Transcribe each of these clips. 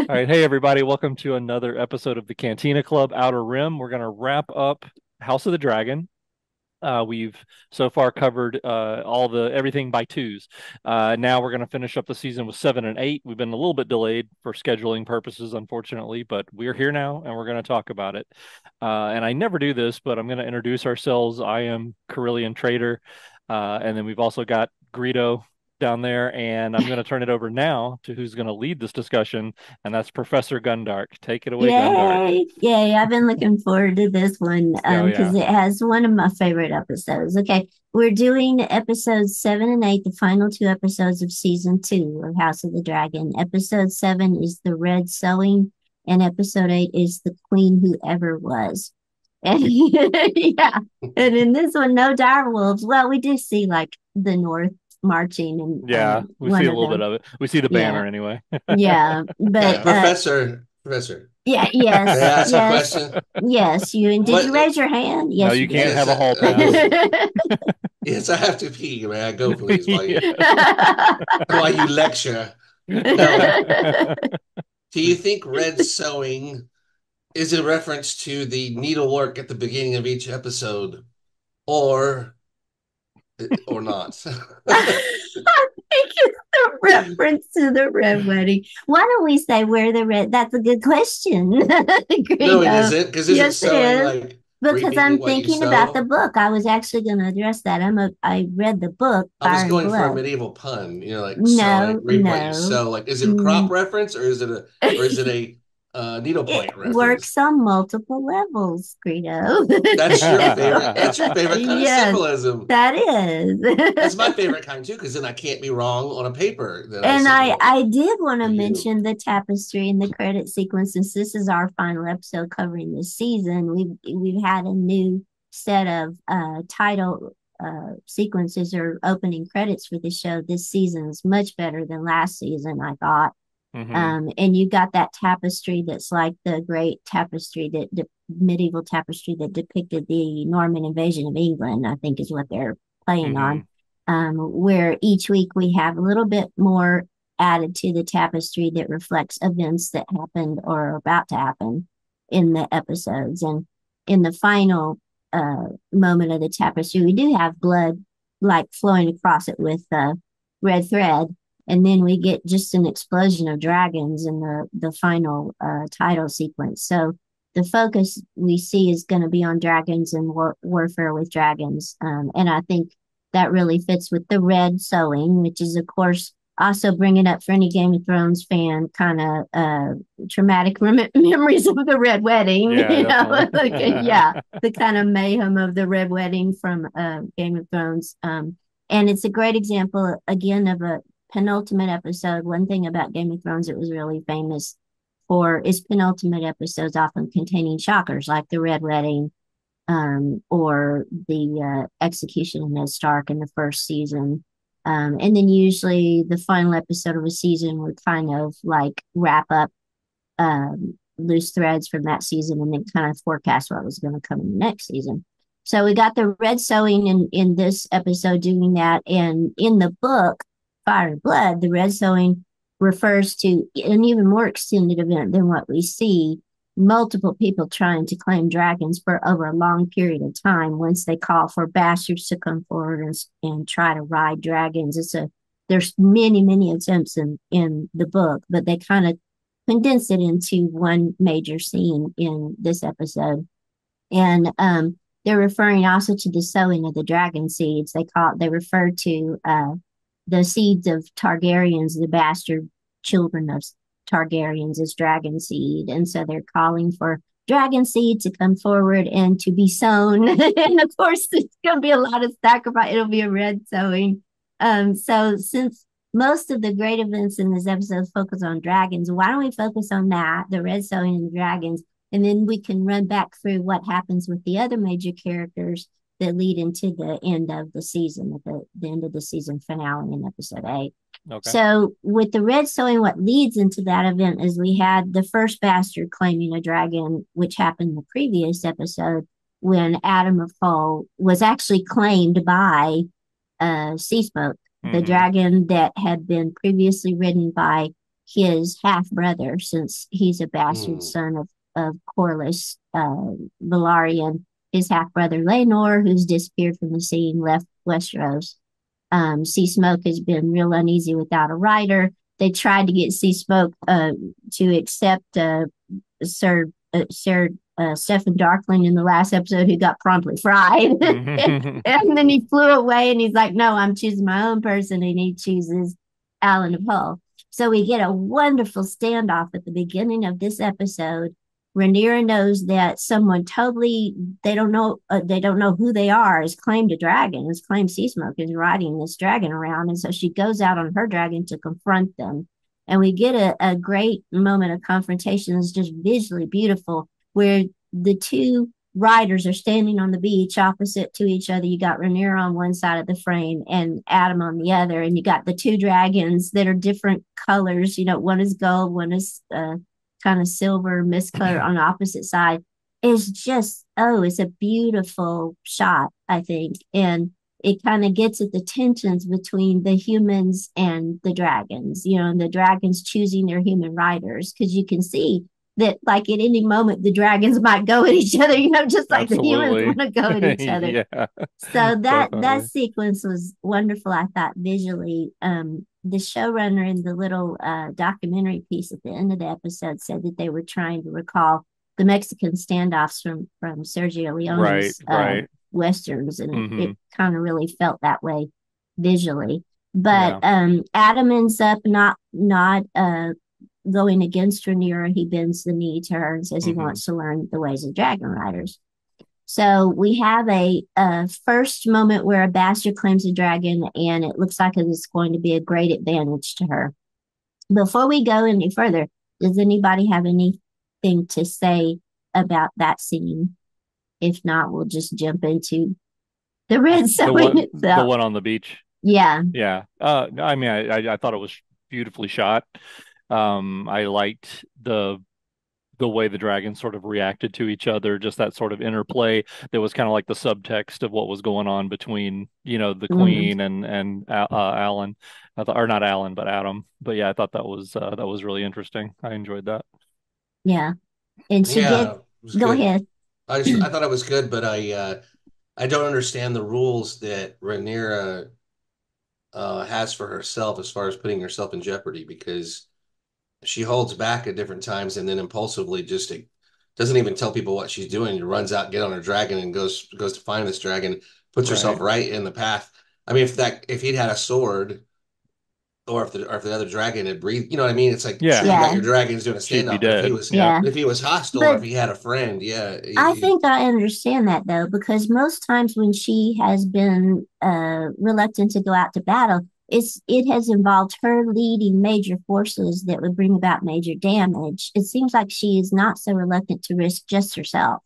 All right, hey everybody, welcome to another episode of the Cantina Club Outer Rim. We're going to wrap up House of the Dragon. We've so far covered all the everything by twos. Now we're going to finish up the season with seven and eight. We've been a little bit delayed for scheduling purposes, unfortunately, but we're here now and we're going to talk about it. And I never do this, but I'm going to introduce ourselves. I am Carillion Trader, and then we've also got Greedo down there, and I'm going to turn it over now to who's going to lead this discussion, and that's Professor Gundark. Take it away, Gundark. Yay! Yay! I've been looking forward to this one Oh because yeah. it has one of my favorite episodes. Okay, we're doing episodes 7 and 8, the final two episodes of season 2 of House of the Dragon. Episode 7 is the Red Sewing, and episode 8 is the Queen Who Ever Was. And yeah, and in this one, no dire wolves. Well, we do see like the North marching, and Yeah, we see one a of little bit them, of it. We see the yeah, banner anyway. yeah, but Yeah. Professor, yeah, may I yes, ask a yes, question? yes. You and did What? you raise your hand? No, Yes, you you can't did. Yes, have a hall pass. yes, I have to pee. May I go, please? Yes. While you lecture. Now, do you think red sewing is a reference to the needlework at the beginning of each episode, or or not? I think it's a reference to the red wedding. Why don't we say where the red? That's a good question. No, it Greedo. isn't, because isn't Yes, it sewing is. like Because reaping I'm what you thinking about the sow? book. I was actually going to address that. I read the book I was Fire and going for a Blood. medieval pun, like sowing, No, reap what you no. sow. Like, is it a crop Mm. reference, or is it a It needlepoint reference? works on multiple levels, Greedo. That's your favorite. That's your favorite kind of Yes, symbolism. that is. That's my favorite kind too, because then I can't be wrong on a paper that I And I, submit I did want to to you. mention the tapestry and the credit sequence, since this is our final episode covering this season. We've had a new set of title sequences or opening credits for the show. This season is much better than last season, I thought. Hmm. And you got that tapestry that's like the great tapestry medieval tapestry that depicted the Norman invasion of England, I think is what they're playing on. Hmm. Where each week we have a little bit more added to the tapestry that reflects events that happened or are about to happen in the episodes. And in the final moment of the tapestry, we do have blood like flowing across it with red thread, and then we get just an explosion of dragons in the final title sequence. So the focus we see is going to be on dragons and warfare with dragons, and I think that really fits with the red sewing, which is of course also bringing up for any Game of Thrones fan kind of traumatic memories of the Red Wedding. Yeah, You know, definitely. like, yeah, the kind of mayhem of the Red Wedding from Game of Thrones. And it's a great example again of a penultimate episode. One thing about Game of Thrones it was really famous for is penultimate episodes often containing shockers like the Red Wedding, or the execution of Ned Stark in the first season. And then usually the final episode of a season would kind of like wrap up loose threads from that season and then kind of forecast what was going to come in the next season. So we got the red sewing in this episode doing that. And in the book, Fire and Blood, the red sewing refers to an even more extended event than what we see. Multiple people trying to claim dragons for over a long period of time once they call for bastards to come forward and try to ride dragons. There's many attempts in the book, but they kind of condense it into one major scene in this episode. And they're referring also to the sowing of the dragon seeds. They refer to the seeds of Targaryens, the bastard children of Targaryens, as dragon seed. And so they're calling for dragon seed to come forward and to be sown. And of course, it's going to be a lot of sacrifice. It'll be a red sowing. So since most of the great events in this episode focus on dragons, why don't we focus on that, the red sowing and the dragons, and then we can run back through what happens with the other major characters that lead into the end of the season, at the end of the season finale in episode 8. Okay. So, with the red sowing, what leads into that event is we had the first bastard claiming a dragon, which happened in the previous episode when Adam of Hull was actually claimed by Sea Smoke, the Hmm. dragon that had been previously ridden by his half brother, since he's a bastard Mm. son of Corlys Velaryon, his half brother Laenor, who's disappeared from the scene, left Westeros. Sea Smoke has been real uneasy without a rider. They tried to get Sea Smoke to accept Sir Stephen Darkling in the last episode, who got promptly fried. And then he flew away and he's like, no, I'm choosing my own person. And he chooses Alan of Hull. So we get a wonderful standoff at the beginning of this episode. Rhaenyra knows that someone totally they don't know who they are has claimed a dragon, has claimed Sea Smoke is riding this dragon around, and so she goes out on her dragon to confront them. And we get a great moment of confrontation that's just visually beautiful, where the two riders are standing on the beach opposite to each other. You got Rhaenyra on one side of the frame and Adam on the other, and you got the two dragons that are different colors. You know, one is gold, one is kind of silver mist color on the opposite side. Is just, oh, it's a beautiful shot, I think. And it kind of gets at the tensions between the humans and the dragons, you know, and the dragons choosing their human riders, because you can see that, like, at any moment the dragons might go at each other, you know, just like the humans Absolutely. want to go at each other. Yeah, So that definitely. sequence was wonderful, I thought, visually. The showrunner in the little documentary piece at the end of the episode said that they were trying to recall the Mexican standoffs from Sergio Right, Leone's right. westerns, and it Hmm. kind of really felt that way visually. But Yeah. Adam ends up not going against Rhaenyra. He bends the knee to her and says he Hmm. wants to learn the ways of dragon riders. So we have a first moment where a bastard claims a dragon, and it looks like it's going to be a great advantage to her. Before we go any further, does anybody have anything to say about that scene? If not, we'll just jump into the red sewing The itself. one on the beach. Yeah, Yeah. I mean, I thought it was beautifully shot. I liked the way the dragons sort of reacted to each other, just that sort of interplay that was kind of like the subtext of what was going on between, you know, the mhm, queen and Alan. I thought, or not Alan, but Adam. But yeah, I thought that was really interesting. I enjoyed that. yeah. And she Yeah, did it was go good. ahead. I thought it was good, but I don't understand the rules that Rhaenyra has for herself as far as putting herself in jeopardy, because she holds back at different times and then impulsively just doesn't even tell people what she's doing. She runs out, get on her dragon, and goes to find this dragon, puts herself Right. right in the path. I mean, if he'd had a sword, or if the other dragon had breathed, you know what I mean? It's like, sure, Yeah, you got Yeah, your dragons doing a she'd be standoff, but dead. Yep. if he was hostile, or but if he had a friend, yeah, I think I understand that, though, because most times when she has been reluctant to go out to battle, it has involved her leading major forces that would bring about major damage. It seems like she is not so reluctant to risk just herself.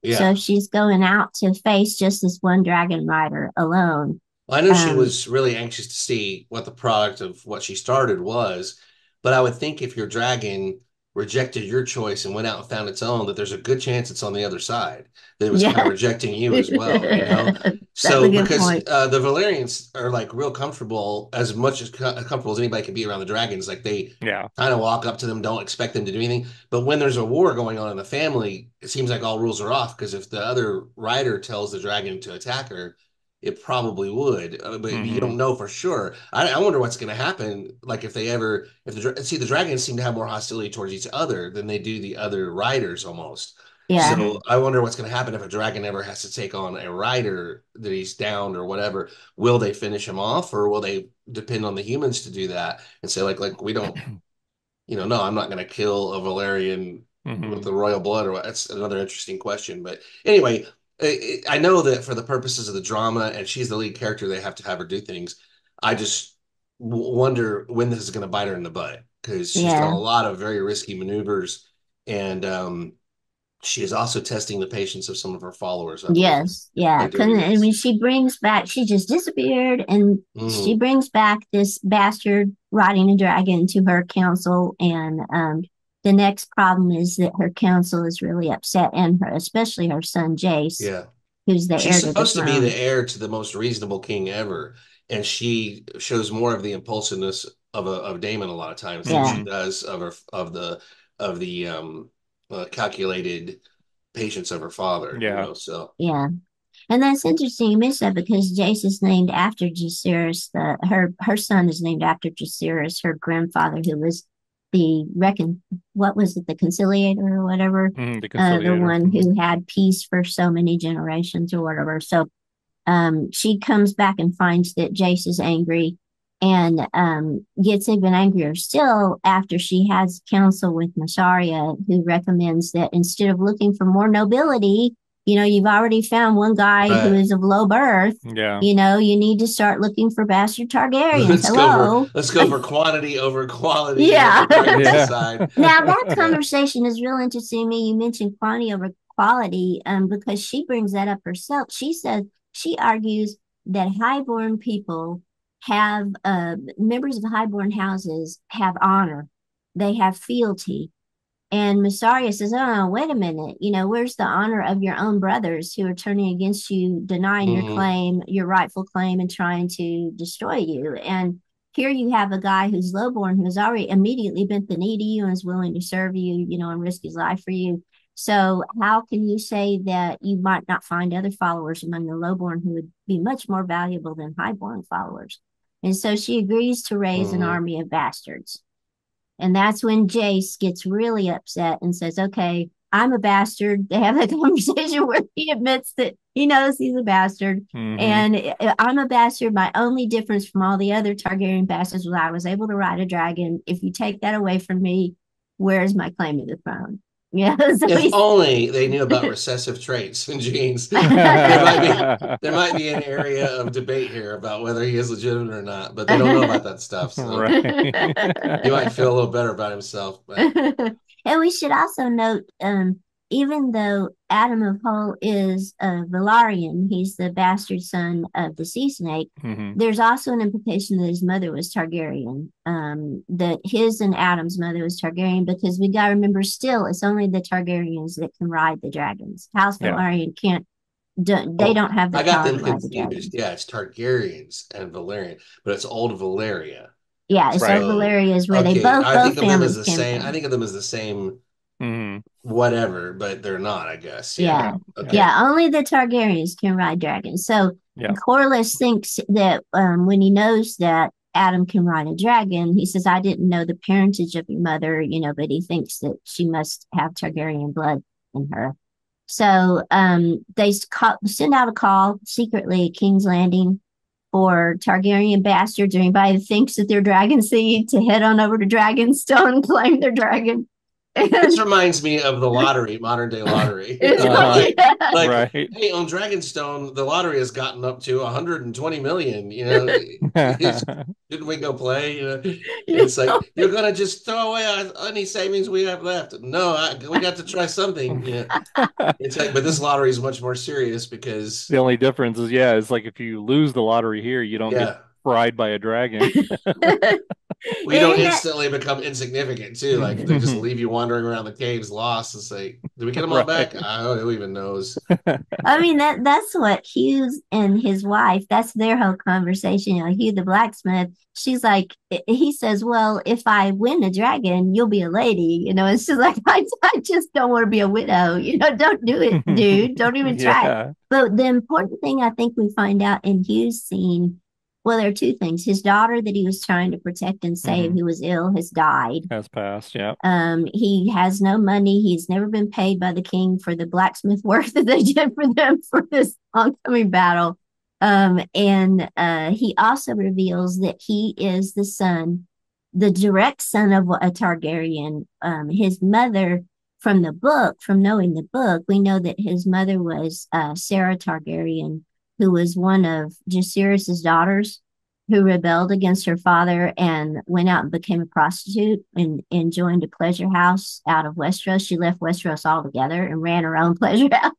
So yeah. if she's going out to face just this one dragon rider alone, Well, I know she um, was really anxious to see what the product of what she started was, but I would think if your dragon rejected your choice and went out and found its own, that there's a good chance it's on the other side, that it was kind of yeah, rejecting you as well, you know? that's a So, good because point. the Valerians are like real comfortable, as much as comfortable as anybody can be around the dragons. Like, they Yeah. kind of walk up to them, don't expect them to do anything. But when there's a war going on in the family, it seems like all rules are off, because if the other rider tells the dragon to attack her, it probably would, but you Hmm. don't know for sure. I wonder what's going to happen. Like, if they ever, if the dragons seem to have more hostility towards each other than they do the other riders almost. Yeah, So Hmm. I wonder what's going to happen if a dragon ever has to take on a rider that he's downed or whatever. Will they finish him off, or will they depend on the humans to do that and say, like, we don't, no, I'm not going to kill a Valerian with Hmm. the royal blood, or what? That's another interesting question. But anyway, I know that for the purposes of the drama, and she's the lead character, they have to have her do things. I just wonder when this is going to bite her in the butt, because she's done a yeah. lot of very risky maneuvers, and she is also testing the patience of some of her followers, I believe, Yes, yeah. by Because doing I this. mean, she brings back. She just disappeared, and she Hmm. brings back this bastard riding a dragon to her council. And the next problem is that her council is really upset, and especially her son Jace, Yeah. who's the She's heir to the supposed to be the throne. heir to the most reasonable king ever, and she shows more of the impulsiveness of Damon a lot of times than Yeah. she does of the calculated patience of her father, you Yeah. know. So Yeah. And that's interesting you mentioned that because Jace is named after Jaceres. Her son is named after Jaceres, her grandfather, who was the what was it, the conciliator or whatever, The the conciliator. one who had peace for so many generations or whatever. So she comes back and finds that Jace is angry and gets even angrier still after she has counsel with Masharia, who recommends that instead of looking for more nobility, you've already found one guy who right. is of low birth. Yeah. You need to start looking for bastard Targaryens. Hello. Let's go for quantity over quality and let Yeah. the dragons Yeah. decide. Now that Yeah. conversation is real interesting to me. You mentioned quantity over quality, because she brings that up herself. She argues that highborn people have members of highborn houses have honor, they have fealty, and Massaria says, "Oh, wait a minute. Where's the honor of your own brothers who are turning against you, denying your Hmm. claim, your rightful claim, and trying to destroy you?" And here you have a guy who's lowborn, who has already immediately bent the knee to you and is willing to serve you, and risk his life for you. So how can you say that you might not find other followers among the lowborn who would be much more valuable than highborn followers? And so she agrees to raise an Hmm. army of bastards. And that's when Jace gets really upset and says, "Okay, I'm a bastard." They have a conversation where he admits that he knows he's a bastard. Hmm. And I'm a bastard. My only difference from all the other Targaryen bastards was I was able to ride a dragon. If you take that away from me, where's my claim to the throne? Yeah. So If he's. only they knew about recessive traits and genes. There might be an area of debate here about whether he is legitimate or not, but they don't know about that stuff. So Right. he might feel a little better about himself. But And we should also note, even though Adam of Hull is a Velaryon, he's the bastard son of the sea snake. Hmm. There's also an implication that his mother was Targaryen, that his and Adam's mother was Targaryen, because we got to remember still, it's only the Targaryens that can ride the dragons. House Yeah. Velaryon can't, they oh, don't have the I got power to them ride the confused. dragons. Yeah, it's Targaryens and Valerian, but it's old Valeria. Yeah, so Right. So Valyria is where they okay, both, I both think of them as families the came same. I from. think of them as the same Hmm. whatever, but they're not, I guess. Yeah. Yeah. Yeah. Yeah. Okay. Yeah. Only the Targaryens can ride dragons. So Yeah. Corlys thinks that, when he knows that Adam can ride a dragon, he says, "I didn't know the parentage of your mother, but he thinks that she must have Targaryen blood in her." So they send out a call secretly at King's Landing for Targaryen bastards or anybody that thinks that they're dragon seed to head on over to Dragonstone and claim their dragon. This And reminds me of the lottery, modern day lottery. Uh-huh. yeah. Like, Right. hey, on Dragonstone, the lottery has gotten up to 120 million. Shouldn't we go play? It's like you're gonna just throw away any savings we have left. No, we got to try something. It's like, but this lottery is much more serious because, The only difference is, yeah, it's like if you lose the lottery here, you don't get yeah, fried by a dragon. we don't And that, instantly become insignificant too. Like they just leave you wandering around the caves, lost, and say, "Did we get them all back? Right. I don't know. Who even knows?" I mean, that's what Hughes and his wife, that's their whole conversation. Hugh the blacksmith, she's like, he says, "Well, if I win a dragon, you'll be a lady." And she's like, I just don't want to be a widow. Don't do it, dude. Don't even try it. Yeah, But the important thing I think we find out in Hughes' scene, well, there are two things. His daughter that he was trying to protect and save, hmm who was ill, has died. has passed. Yeah. He has no money. He's never been paid by the king for the blacksmith work that they did for them for this oncoming battle. And he also reveals that he is the direct son of a Targaryen. His mother, from knowing the book, we know that his mother was Sarah Targaryen, who was one of Jacaerys's daughters who rebelled against her father and went out and became a prostitute and joined a pleasure house out of Westeros. She left Westeros altogether and ran her own pleasure house.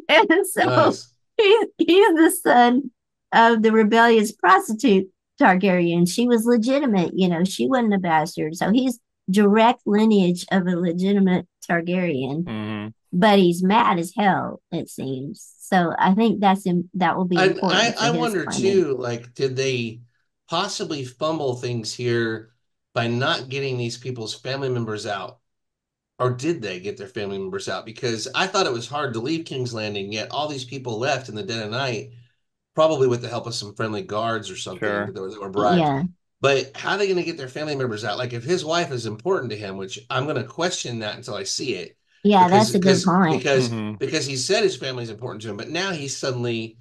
And so Nice. he's the son of the rebellious prostitute Targaryen. She was legitimate, she wasn't a bastard. So he's direct lineage of a legitimate Targaryen, Hmm. but he's mad as hell, it seems. So I think that will be I important for I his wonder claiming. too, like, did they possibly fumble things here by not getting these people's family members out? Or did they get their family members out? Because I thought it was hard to leave King's Landing, yet all these people left in the dead of night, probably with the help of some friendly guards or something Sure. that were bribed. Yeah. But how are they going to get their family members out? Like if his wife is important to him, which I'm going to question that until I see it, Yeah, that's a good point. because he said his family is important to him, but now he's suddenly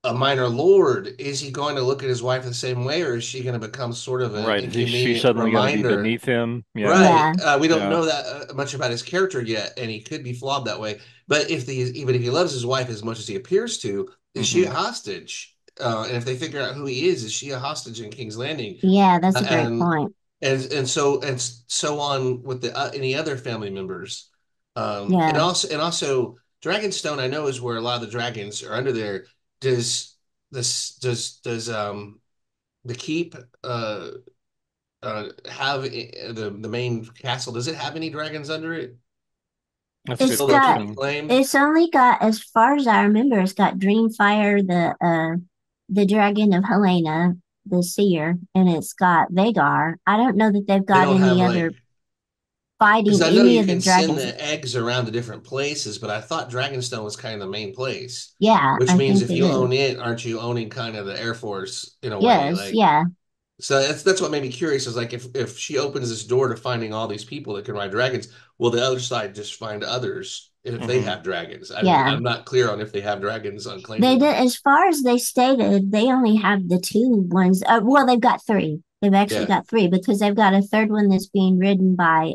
a minor lord. Is he going to look at his wife the same way, or is she going to become sort of an Right. Is she inconvenient suddenly going to be reminder? beneath him? Yeah. Right. Yeah. We don't Yeah. know that much about his character yet, and he could be flawed that way. But even if he loves his wife as much as he appears to, is she Hmm. a hostage? And if they figure out who he is she a hostage in King's Landing? Yeah, that's a great And point. and so on with the any other family members. And Yeah. also Dragonstone, I know, is where a lot of the dragons are under there. Does does the keep have the main castle? Does it have any dragons under it? That's a good It's Still, that can got be claimed. it's only got, as far as I remember, it's got Dreamfire, the dragon of Helena, the seer, and it's got Vagar. I don't know that they've They got don't have any like other because fighting I know any you of the can send dragons. the eggs around to different places, but I thought Dragonstone was kind of the main place. Yeah, Which I means think if it you is. own it, aren't you owning kind of the Air Force in a way? Yes, Like yeah. so that's what made me curious is like if she opens this door to finding all these people that can ride dragons, will the other side just find others if they Hmm. have dragons? Yeah. I'm not clear on if they have dragons unclaimed or They did, not. as far as they stated, they only have the two ones. Well, they've got three. They've actually Yeah, got three because they've got a third one that's being ridden by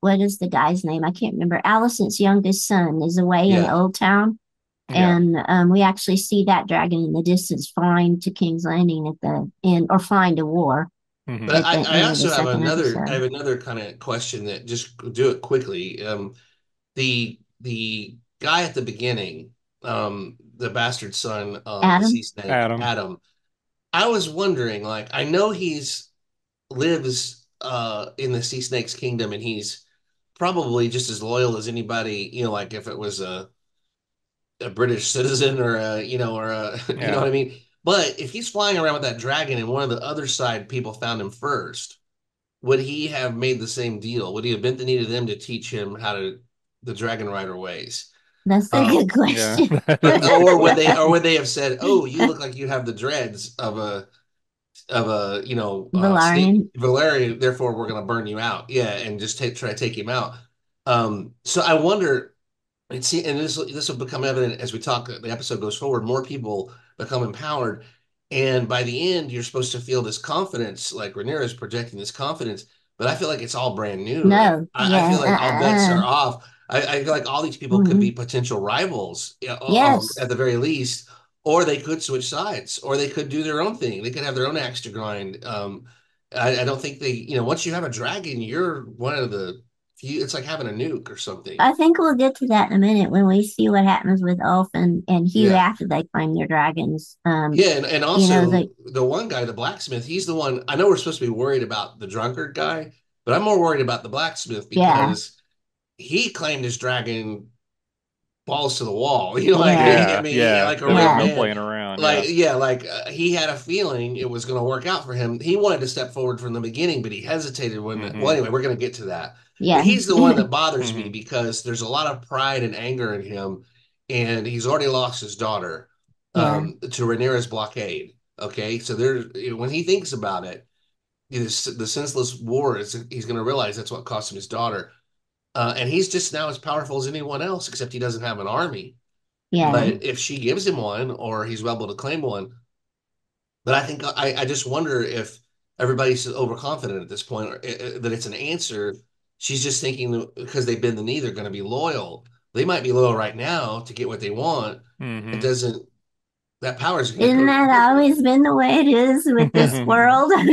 what is the guy's name? I can't remember. Alicent's youngest son is away in yeah. Old Town, Yeah. and we actually see that dragon in the distance flying to King's Landing at the end, or flying to war But Hmm. at the I end of the also have second I episode. have another kind of question that just do it quickly. The guy at the beginning, the bastard son of the sea Adam, snake, Adam. Adam. I was wondering, like, I know he's lives in the sea snake's kingdom, and he's probably just as loyal as anybody, like if it was a British citizen or or a you know Yeah. what I mean. But if he's flying around with that dragon and one of the other side people found him first, would he have made the same deal? Would he have bent the knee to them to teach him how to the dragon rider ways? that's a Um, good Yeah. question. or would they have said, "Oh, you look like you have the dreads of a snake Valarian. Valerian, therefore we're going to burn you out." Yeah, and just try to take him out. So I wonder, and this will become evident as we talk. The episode goes forward. More people become empowered, and by the end, you're supposed to feel this confidence, like Rhaenyra is projecting this confidence. But I feel like it's all brand new. Like No, I feel yeah, like all bets are uh-uh. off. I feel like all these people could be Mhm. potential rivals, at Yes. the very least, or they could switch sides, or they could do their own thing. They could have their own axe to grind. I don't think once you have a dragon, you're one of the few. It's like having a nuke or something. I think we'll get to that in a minute when we see what happens with Ulf and Hugh Yeah. after they claim their dragons. Yeah, and You know, also the one guy, the blacksmith, he's the one. I know we're supposed to be worried about the drunkard guy, but I'm more worried about the blacksmith yeah, because he claimed his dragon balls to the wall. Like yeah, I Yeah. mean, Yeah. like a There was real yeah, no man. playing around. Like Yeah. yeah, like he had a feeling it was going to work out for him. He wanted to step forward from the beginning, but he hesitated well, Hmm. anyway, we're going to get to that. But yeah, he's the one that bothers me Hmm. because there's a lot of pride and anger in him, and he's already lost his daughter yeah, to Rhaenyra's blockade. Okay, so when he thinks about it, the senseless war he's going to realize that's what cost him his daughter. And he's just now as powerful as anyone else, except he doesn't have an army. yeah. Hmm. But if she gives him one, or he's able to claim one, but I think I just wonder if everybody's overconfident at this point, or that it's an answer. She's just thinking that because they bend the knee, they're going to be loyal. They might be loyal right now to get what they want. It Hmm. doesn't. That power is going to Isn't go that quickly. always been the way it is with this world? Yeah,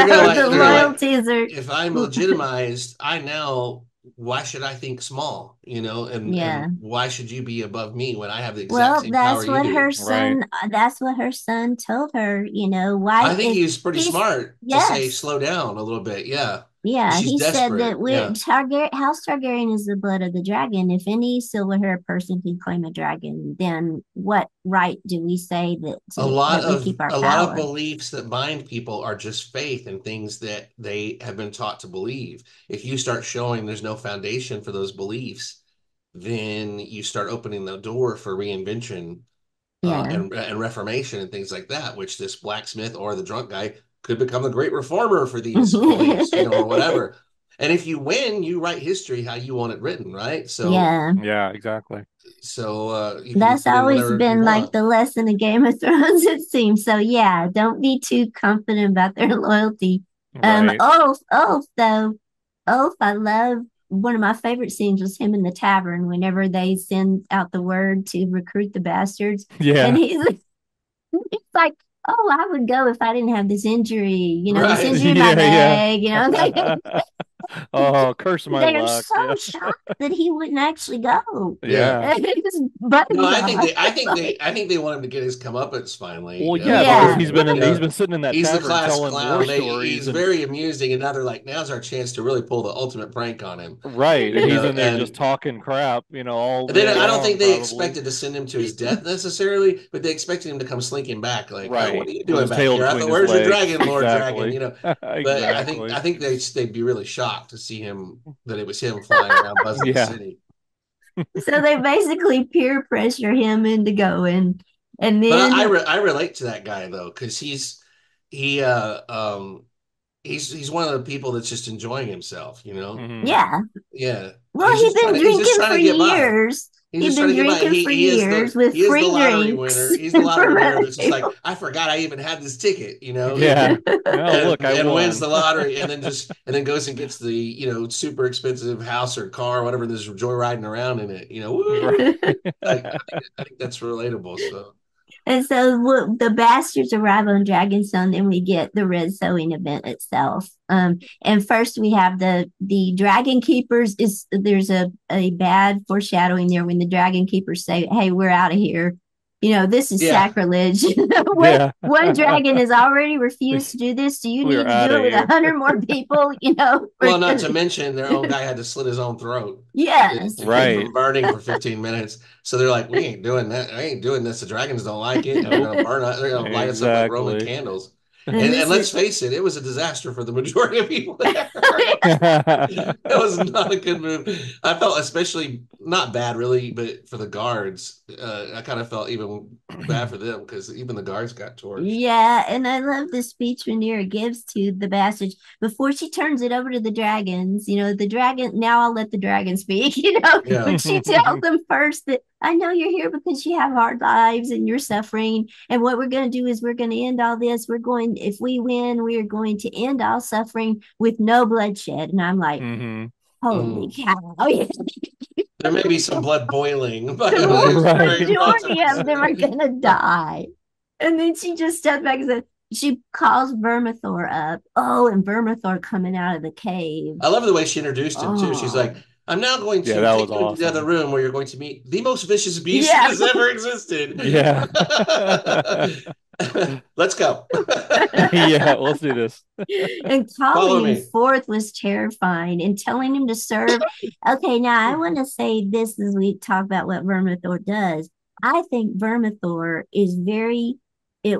The they're gonna like loyalties are, if I'm legitimized, I now why should I think small, yeah. and why should you be above me when I have the exact Well, same power you do? Right. that's what her son told her, I why think if he was pretty he's, smart to say yes, slow down a little bit. Yeah. Yeah, She's he said desperate. that we're Yeah. Targaryen. House Targaryen is the blood of the dragon. If any silver-haired person can claim a dragon, then what right do we say that we keep our A lot of power? beliefs that bind people are just faith and things that they have been taught to believe. If you start showing there's no foundation for those beliefs, then you start opening the door for reinvention Yeah. and reformation and things like that, which this blacksmith or the drunk guy could become the great reformer for these beliefs, or whatever. And if you win, you write history how you want it written, right? Yeah. Yeah, exactly. You can That's put in always whatever you been like want. the lesson of Game of Thrones, it seems. So yeah, don't be too confident about their loyalty. Right. Ulf though, Ulf, I love one of my favorite scenes was him in the tavern whenever they send out the word to recruit the bastards. And Yeah. he's like, oh, I would go if I didn't have this injury, this Right. injury in my Yeah, leg, yeah. Oh, curse my they are luck. so Yeah. shocked that he wouldn't actually go. Yeah. Yeah. It's No, buttoned off. I think they want him to get his comeuppance finally. Well, yeah, because Yeah. he's been sitting in that He's the tavern class telling war clown. stories He's and very amusing, and now they're like, now's our chance to really pull the ultimate prank on him, right, and he's in there just and talking crap, all they day don't, I don't think long, they probably. expected to send him to his death necessarily, but they expected him to come slinking back, like, oh, what Right, are you with doing his back tail here? between his Where's your legs. dragon, Lord Dragon? Exactly. But Exactly. I think they'd be really shocked to see him that it was him flying around buzzing the Yeah. city. So they basically peer pressure him into going. And But then, I relate to that guy though, because he he's one of the people that's just enjoying himself, you know? Hmm. yeah. Yeah. Well, he'd been He's just drinking trying for to get by. years. He's He'd just trying been to get by. drinking for years with He is the free lottery drinks winner. He's the lottery from winner other that's just like, people. I forgot I even had this ticket, Yeah. Oh, look, I and wins won. the lottery and then goes and gets the, super expensive house or car or whatever and is joyriding around in it, woo. Right. I think that's relatable. So And so the bastards arrive on Dragonstone, and we get the red sewing event itself. And first we have the dragon keepers. Is there's a bad foreshadowing there when the dragon keepers say, "Hey, we're out of here." This is yeah. sacrilege. Yeah. One dragon has already refused to do this. Do you We're need to out do of it with a here. hundred more people? Well, not to mention their own guy had to slit his own throat Yes. to keep Right. from burning for 15 minutes. So they're like, we ain't doing that. I ain't doing this. The dragons don't like it, and they're Nope. gonna burn us. They're gonna light us up like Roman Exactly. candles. And And this is let's face it, it was a disaster for the majority of people there. It was not a good move. I felt especially not bad really, but for the guards, I kind of felt even bad for them because even the guards got torched. Yeah, and I love the speech Rhaenyra gives to the bastards before she turns it over to the dragons. The dragon, now I'll let the dragon speak, Yeah. but she tells them first that I know you're here because you have hard lives and you're suffering. And what we're going to do is we're going to end all this. If we win, we are going to end all suffering with no bloodshed. And I'm like, Hmm. holy Mm. cow. There may be some blood boiling, but The it's very not majority of them are necessary. going to die. And then she just stepped back and said, she calls Vermithor up. Oh, and Vermithor coming out of the cave. I love the way she introduced him too. She's like, Oh, I'm now going Yeah, to that take was you into the other awesome. room where you're going to meet the most vicious beast that yeah. has ever existed. Yeah. Let's go. Yeah, let's do this. And Follow calling him me. forth was terrifying and telling him to serve. Okay, now I want to say this as we talk about what Vermithor does. I think Vermithor is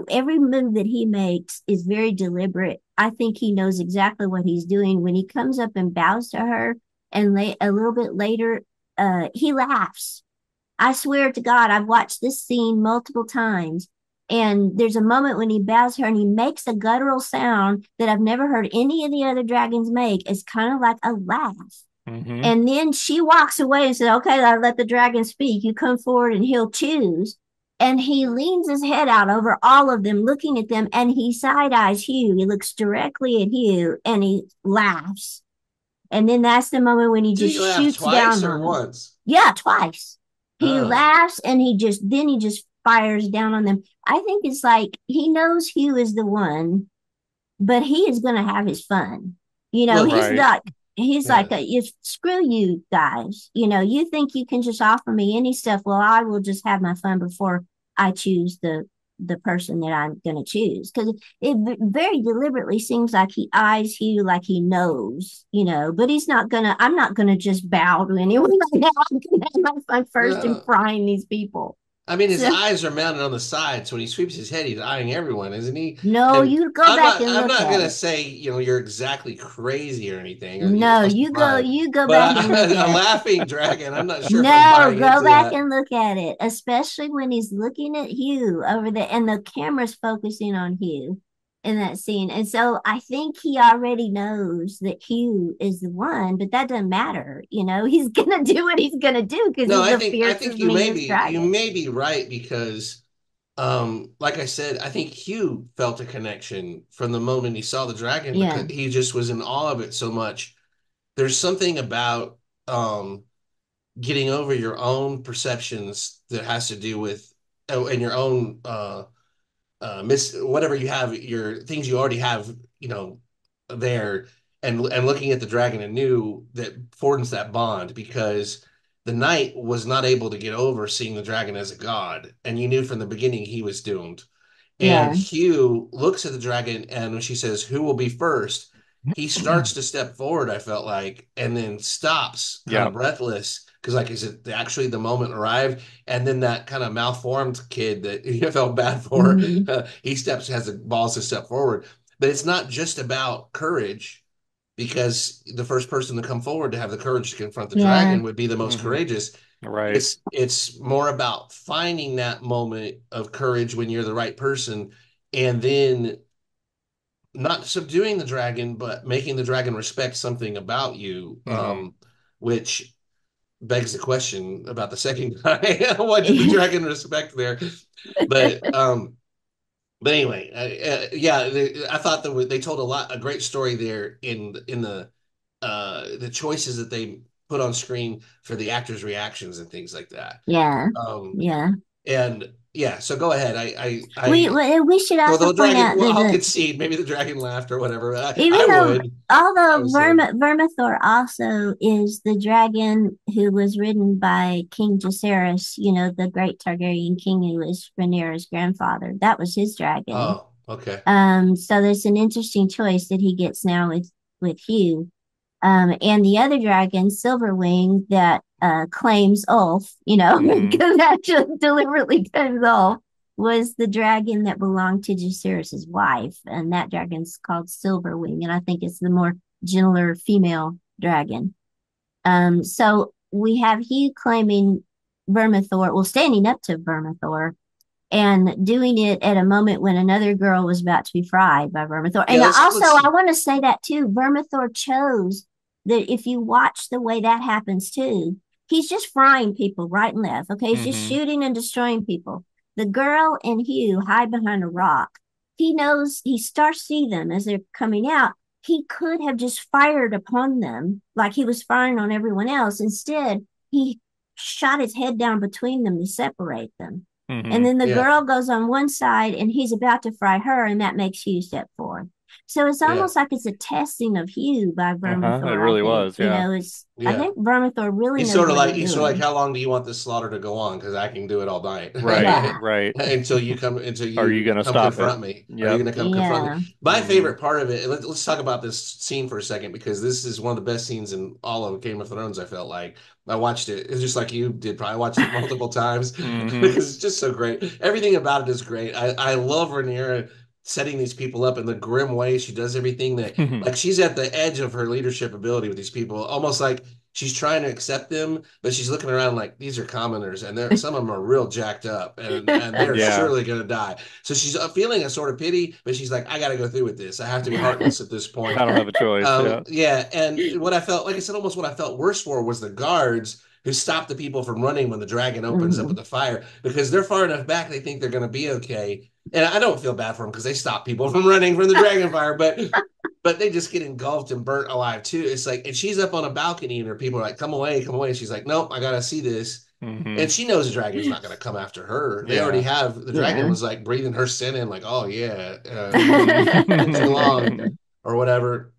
every move that he makes is very deliberate. I think he knows exactly what he's doing. When he comes up and bows to her, and a little bit later, he laughs. I swear to God, I've watched this scene multiple times. And there's a moment when he bows her and he makes a guttural sound that I've never heard any of the other dragons make. It's kind of like a laugh. Hmm. And then she walks away and says, okay, I let the dragon speak. You come forward and he'll choose. And he leans his head out over all of them, looking at them, and he side eyes Hugh. He looks directly at Hugh and he laughs. And then that's the moment when he Did just he laugh shoots twice down or on them. once? Yeah, twice. He Oh, laughs and he just fires down on them. I think it's like he knows Hugh is the one, but he is going to have his fun. well, Right. He's like yeah. if screw you guys. You think you can just offer me any stuff. Well, I will just have my fun before I choose the the person that I'm going to choose. Because it very deliberately seems like he eyes Hugh like he knows, but I'm not going to just bow to anyone right now. I'm going to have my fun first in No. frying these people. I mean, his So, eyes are mounted on the side, so when he sweeps his head, he's eyeing everyone, isn't he? no, And you go I'm back not and I'm look not at gonna it. say, you're exactly crazy or anything, or you No, must be fine. you go But back and look a at it. laughing dragon, I'm not sure if I'm No, buying go into back that. and look at it, especially when he's looking at Hugh over there and the camera's focusing on Hugh in that scene. And so I think he already knows that Hugh is the one, but that doesn't matter. He's gonna do what he's gonna do because No, he's the I think fiercest, meanest you dragon. may be right because like I said, I think Hugh felt a connection from the moment he saw the dragon because Yeah, he just was in awe of it so much. There's something about getting over your own perceptions that has to do with and your own miss whatever you have your things you already have there and looking at the dragon anew that forms that bond because the knight was not able to get over seeing the dragon as a god and you knew from the beginning he was doomed and yeah, Hugh looks at the dragon, and when she says, "Who will be first?" he starts to step forward, I felt like, and then stops, kind Yeah. of breathless, because, like, is it actually the moment arrived? And then that kind of malformed kid that you felt bad for, hmm, he has the balls to step forward. But it's not just about courage, because the first person to come forward to have the courage to confront the yeah, dragon would be the most Hmm. courageous. Right. It's more about finding that moment of courage when you're the right person and then not subduing the dragon but making the dragon respect something about you, Hmm. which begs the question about the second guy. What did the dragon respect there? But um but anyway, yeah, I thought that they told a great story there in the choices that they put on screen for the actors' reactions and things like that. yeah, Um, yeah. and yeah, so go ahead. We we should So also the point dragon, out well, that I'll concede. Maybe the dragon laughed or whatever. even I though would. I although would say, Vermithor also is the dragon who was ridden by King Jacaerys, the great Targaryen king who was Rhaenyra's grandfather. That was his dragon. oh, okay. So there's an interesting choice that he gets now with Hugh. And the other dragon, Silverwing, that claims Ulf, Hmm. because actually deliberately claims Ulf, was the dragon that belonged to Jacaerys' wife, and that dragon's called Silverwing, and I think it's the more gentler female dragon. So we have Hugh claiming Vermithor, well, standing up to Vermithor, and doing it at a moment when another girl was about to be fried by Vermithor. Yeah, And also, let's. I want to say that too. Vermithor chose that if you watch the way that happens too, he's just frying people right and left. Okay, he's just Hmm. shooting and destroying people. The girl and Hugh hide behind a rock. He knows he starts to see them as they're coming out. He could have just fired upon them like he was firing on everyone else. Instead, he shot his head down between them to separate them. And Hmm. then the Yeah, girl goes on one side and he's about to fry her, and that makes Hugh step forward. So it's yeah, almost like it's a testing of Hugh by Uh-huh. It Vermithor, I really think. was. Yeah. I yeah. think Vermithor really knows what he's He's sort of like, doing. how long do you want this slaughter to go on? Because I can do it all night Right. Yeah. Right. until Are you you gonna come stop it? confront me. Are you Yep. going to come confront me? Yeah. My Hmm. favorite part of it. Let's talk about this scene for a second because this is one of the best scenes in all of Game of Thrones. I felt like I watched it. It's just like you did. Probably watched it multiple times Hmm. because it's just so great. Everything about it is great. I love Rhaenyra setting these people up in the grim way she does everything that like she's at the edge of her leadership ability with these people, almost like she's trying to accept them, but she's looking around like these are commoners, and they're some of them are real jacked up, and they're Yeah. surely going to die. So she's feeling a sort of pity, but she's like, I got to go through with this. I have to be heartless at this point. I don't have a choice. Yeah. Yeah, and what I felt, like I said, almost what I felt worse for was the guards who stop the people from running when the dragon opens up with Mhm. the fire because they're far enough back they think they're going to be okay. And I don't feel bad for them because they stop people from running from the dragon fire, but they just get engulfed and burnt alive too. It's like, and she's up on a balcony, and her people are like, "Come away, come away." And she's like, "Nope, I gotta see this." Hmm. And she knows the dragon's not gonna come after her. They already Yeah. have the dragon Yeah. was like breathing her sin in, like, "Oh yeah, Hmm. edging along or whatever."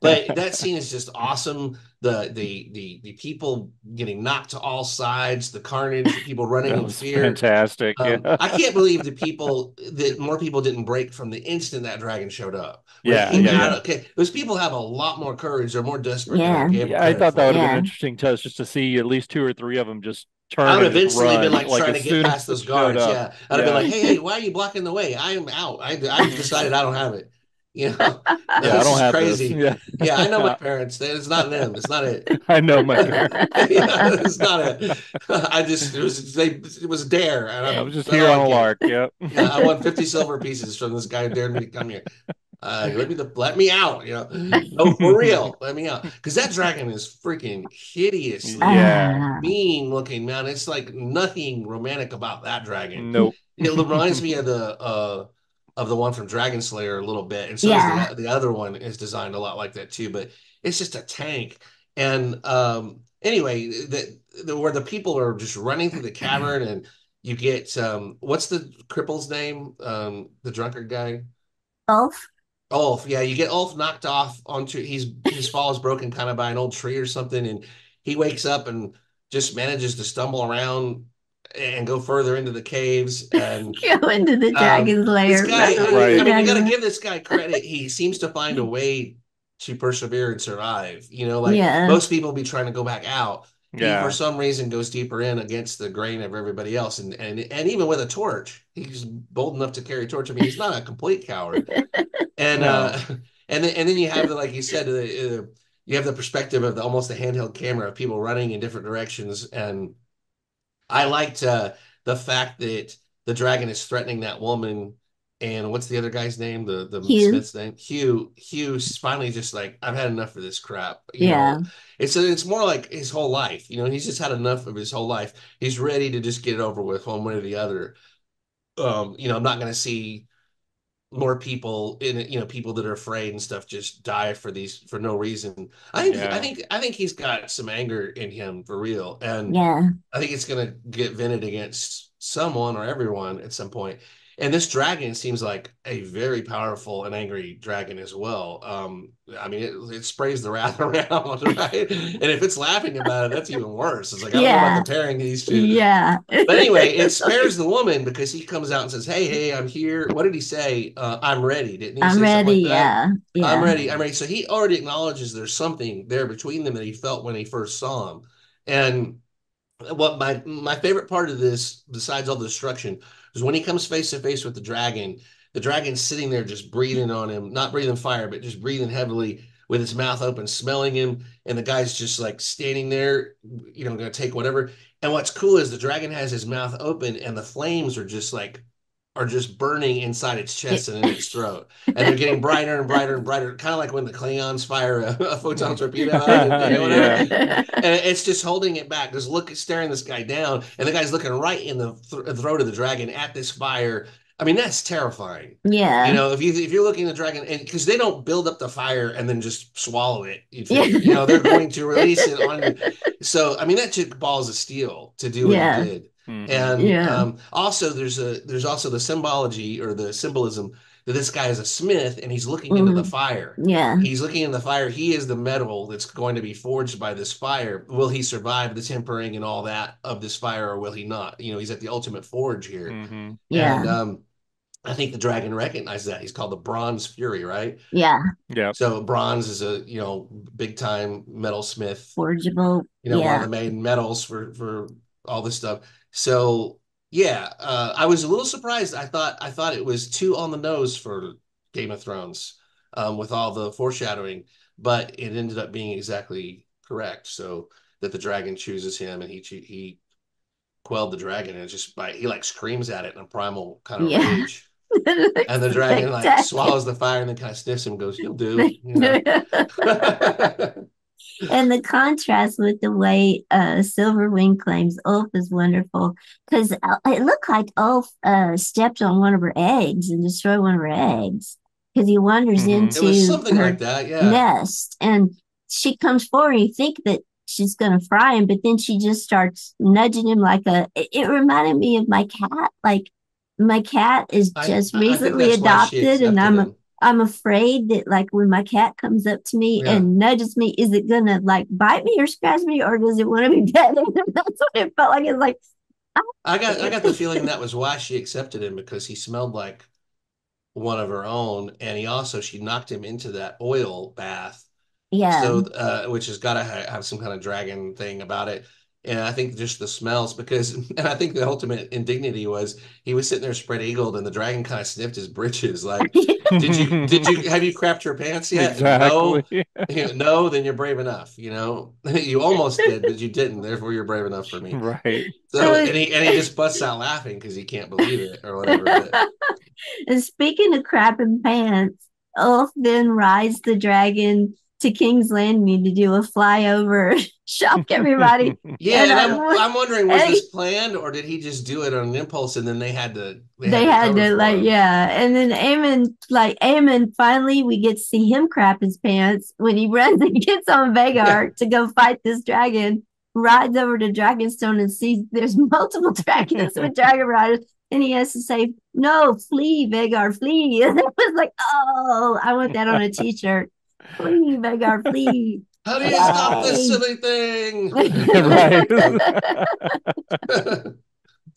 But that scene is just awesome. The people getting knocked to all sides, the carnage, the people running That in was fear. fantastic. Yeah. I can't believe that more people didn't break from the instant that dragon showed up. When it Yeah, came yeah, Hmm. out, yeah. okay, those people have a lot more courage. They're more desperate than I Yeah. gave them Yeah, I credit thought that would for. have been an Yeah. interesting touch just to see at least two or three of them just I turn would and have just instantly been run like like trying as to get soon as past it those showed guards. up. Yeah. I'd have been Yeah. like, hey, why are you blocking the way? I am out. I've decided I don't have it. You know, Yeah, I this don't is have this. crazy. Yeah. Yeah, I know my parents. It's not them. It's not it. I know my parents. Yeah, it's not it. It was a dare, and I was just that's here all on I a get. lark. Yep. Yeah, I won 50 silver pieces from this guy who dared me to come here. Let me out, No, for real, let me out. Because that dragon is freaking hideously Yeah. Ah, mean looking, man. It's like nothing romantic about that dragon. Nope. It reminds me of the one from Dragon Slayer a little bit, and so does yeah. the other one is designed a lot like that too. But it's just a tank. And anyway, where the people are just running through the cavern, and you get what's the cripple's name? The drunkard guy. Both. Ulf, yeah, you get Ulf knocked off onto his fall is broken kind of by an old tree or something, and he wakes up and just manages to stumble around and go further into the caves. And Go into the dragon's this lair. guy, Run away, Right. I mean, you got to dragon. give this guy credit. He seems to find a way to persevere and survive. Like Yeah. most people be trying to go back out. He, for Yeah. some reason, goes deeper in against the grain of everybody else, and even with a torch, he's bold enough to carry a torch. I mean, he's not a complete coward. And No. and then you have like you said, you have the perspective of almost a handheld camera of people running in different directions. And I liked the fact that the dragon is threatening that woman. And what's the other guy's name? The Hugh. Smith's name? Hugh. Hugh's finally just like, I've had enough of this crap. Yeah. It's more like his whole life. He's just had enough of his whole life. He's ready to just get it over with one way or the other. I'm not going to see more people in it, people that are afraid and stuff just die for no reason. Yeah. I think he's got some anger in him for real, and Yeah. I think it's gonna get vented against someone or everyone at some point. And this dragon seems like a very powerful and angry dragon as well. I mean, it sprays the wrath around, right? And if it's laughing about it, that's even worse. It's like I don't know about Yeah. comparing these two. Yeah. But anyway, it spares the woman because he comes out and says, hey, I'm here. What did he say? I'm ready. Didn't he I'm say something ready. like that? Yeah. I'm Yeah. ready. I'm ready. So he already acknowledges there's something there between them that he felt when he first saw him. And what my favorite part of this, besides all the destruction, is when he comes face to face with the dragon. The dragon's sitting there just breathing on him, not breathing fire, but just breathing heavily with his mouth open, smelling him. And the guy's just like standing there, gonna take whatever. And what's cool is the dragon has his mouth open, and the flames are just burning inside its chest and in its throat. And they're getting brighter and brighter and brighter, kind of like when the Klingons fire a photon torpedo and whatever. Yeah. And it's just holding it back. Just staring this guy down, and the guy's looking right in the throat of the dragon at this fire. I mean, that's terrifying. Yeah. If you're looking at the dragon, and because they don't build up the fire and then just swallow it, you Yeah. figure, they're going to release it on you. So, I mean, that took balls of steel to do what he Yeah. did. Hmm. And Yeah. also, there's also the symbology or the symbolism that this guy is a smith and he's looking into the Mhm. fire. Yeah. He's looking in the fire. He is the metal that's going to be forged by this fire. Will he survive the tempering and all that of this fire, or will he not? He's at the ultimate forge here. Hmm. And Yeah. I think the dragon recognized that. He's called the Bronze Fury, right? Yeah. Yep. So bronze is a big time metalsmith. Forgeable. One of Yeah. the main metals for all this stuff. So yeah, I was a little surprised. I thought it was too on the nose for Game of Thrones, with all the foreshadowing, but it ended up being exactly correct. So that the dragon chooses him, and he quelled the dragon, and he like screams at it in a primal kind of Yeah. rage. It And looks the dragon like spectacular. swallows the fire and then kind of sniffs him and goes, "You'll do." And the contrast with the way Silverwing claims Ulf is wonderful because it looked like Ulf stepped on one of her eggs and destroyed one of her eggs because he wanders Hmm. It was into something her like that, yeah. nest and she comes forward. And you think that she's going to fry him, but then she just starts nudging him like it reminded me of my cat. Like my cat is just I think recently that's why she adopted, and accepted him. I'm afraid that like when my cat comes up to me Yeah. and nudges me, is it gonna like bite me or scratch me or does it want to be pet? That's what it felt like. It's like I got the feeling that was why she accepted him because he smelled like one of her own, and she knocked him into that oil bath. yeah. So, which has got to have some kind of dragon thing about it. And I think just the smells, because, and I think the ultimate indignity was he was sitting there spread eagled, and the dragon kind of sniffed his britches. Like, have you crapped your pants yet? Exactly. No. No, then you're brave enough. You almost did, but you didn't. Therefore, you're brave enough for me. Right. So, and he just busts out laughing because he can't believe it or whatever. But And speaking of crap and pants, Ulf then rides the dragon to King's Landing to do a flyover, shock everybody, yeah, and and I'm wondering, was and this planned or did he just do it on an impulse and then they they had to had cover to for like him? yeah, and then Aemon finally we get to see him crap his pants when he runs and gets on Yeah. Vagar to go fight this dragon, rides over to Dragonstone and sees there's multiple dragons with dragon riders, and he has to say, "No, flee, Vagar, flee." And it was like, oh, I want that on a t-shirt. Flee, Vagar, flee. How do you stop this Yay. silly thing? Right.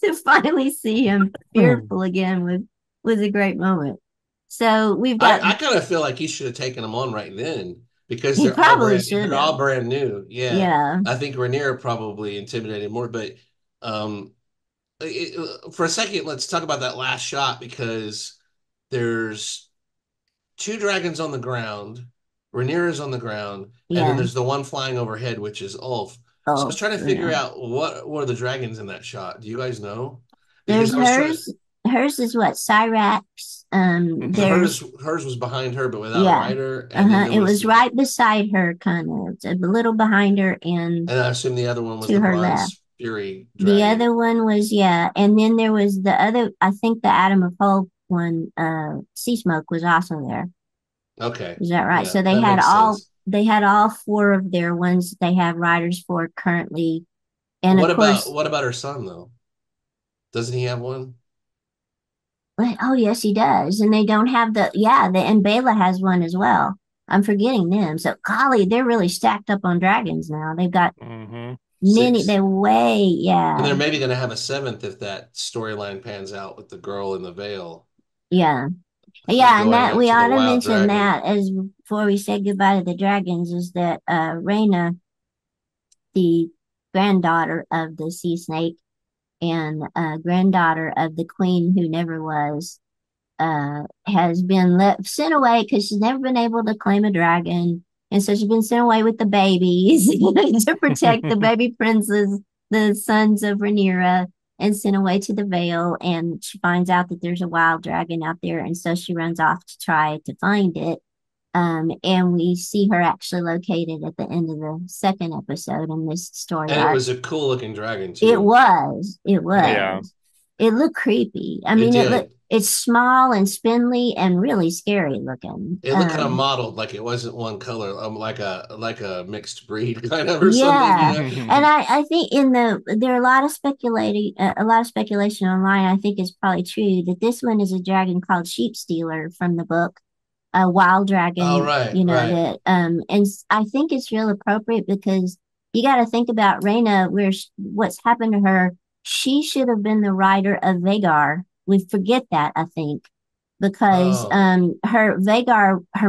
To finally see him fearful again was a great moment. So we've got I kind of feel like he should have taken them on right then because he probably should they're have. all brand new. Yeah. Yeah. I think Rhaenyra probably intimidated more, but um for a second, let's talk about that last shot because there's two dragons on the ground, Rhaenyra's on the ground, and then Yeah. there's the one flying overhead, which is Ulf. So I was Oh, trying to figure yeah. out what were the dragons in that shot. Do you guys know? Because There's I was trying. hers. Hers is what? Cyrax. So There's hers was behind her, but without a yeah. rider, and then Uh-huh. there It was was the, right beside her, kind of. It's a little behind her and and I assume the other one was to the her left. Bronze Fury The dragon. other one was, yeah. And then there was the other, I think the Atom of Hope one, Sea Smoke was also there. Okay, Is that right? yeah, So that makes sense. they had all four of their ones they have riders for currently. And of course, What about her son though? Doesn't he have one? oh yes, he does. And they don't have and Bela has one as well. I'm forgetting them. So golly, they're really stacked up on dragons now. They've got Hmm. many, Six. they're way, And yeah, they're maybe going to have a seventh if that storyline pans out with the girl in the veil yeah. Yeah, and going that we after the ought to wild mention dragon. that as before we say goodbye to the dragons is that Reyna, the granddaughter of the sea snake and granddaughter of the queen who never was, has been sent away because she's never been able to claim a dragon. And so she's been sent away with the babies to protect the baby princes, the sons of Rhaenyra, and sent away to the Vale. And she finds out that there's a wild dragon out there. And so she runs off to try to find it. And we see her actually located at the end of the second episode in this story And it arc. was a cool looking dragon It too. was. It Yeah. was. It looked creepy. I It mean, did. it's small and spindly and really scary looking. It looked kind of modeled like it wasn't one color, like a mixed breed kind of or something, you Yeah. know? And I think there are a lot of speculation online. I think it's probably true that this one is a dragon called Sheep Stealer from the book, a wild Oh, dragon, right, right. I think it's real appropriate because you got to think about Reyna, what's happened to her. She should have been the rider of Vagar. We forget that, I think, because Oh, her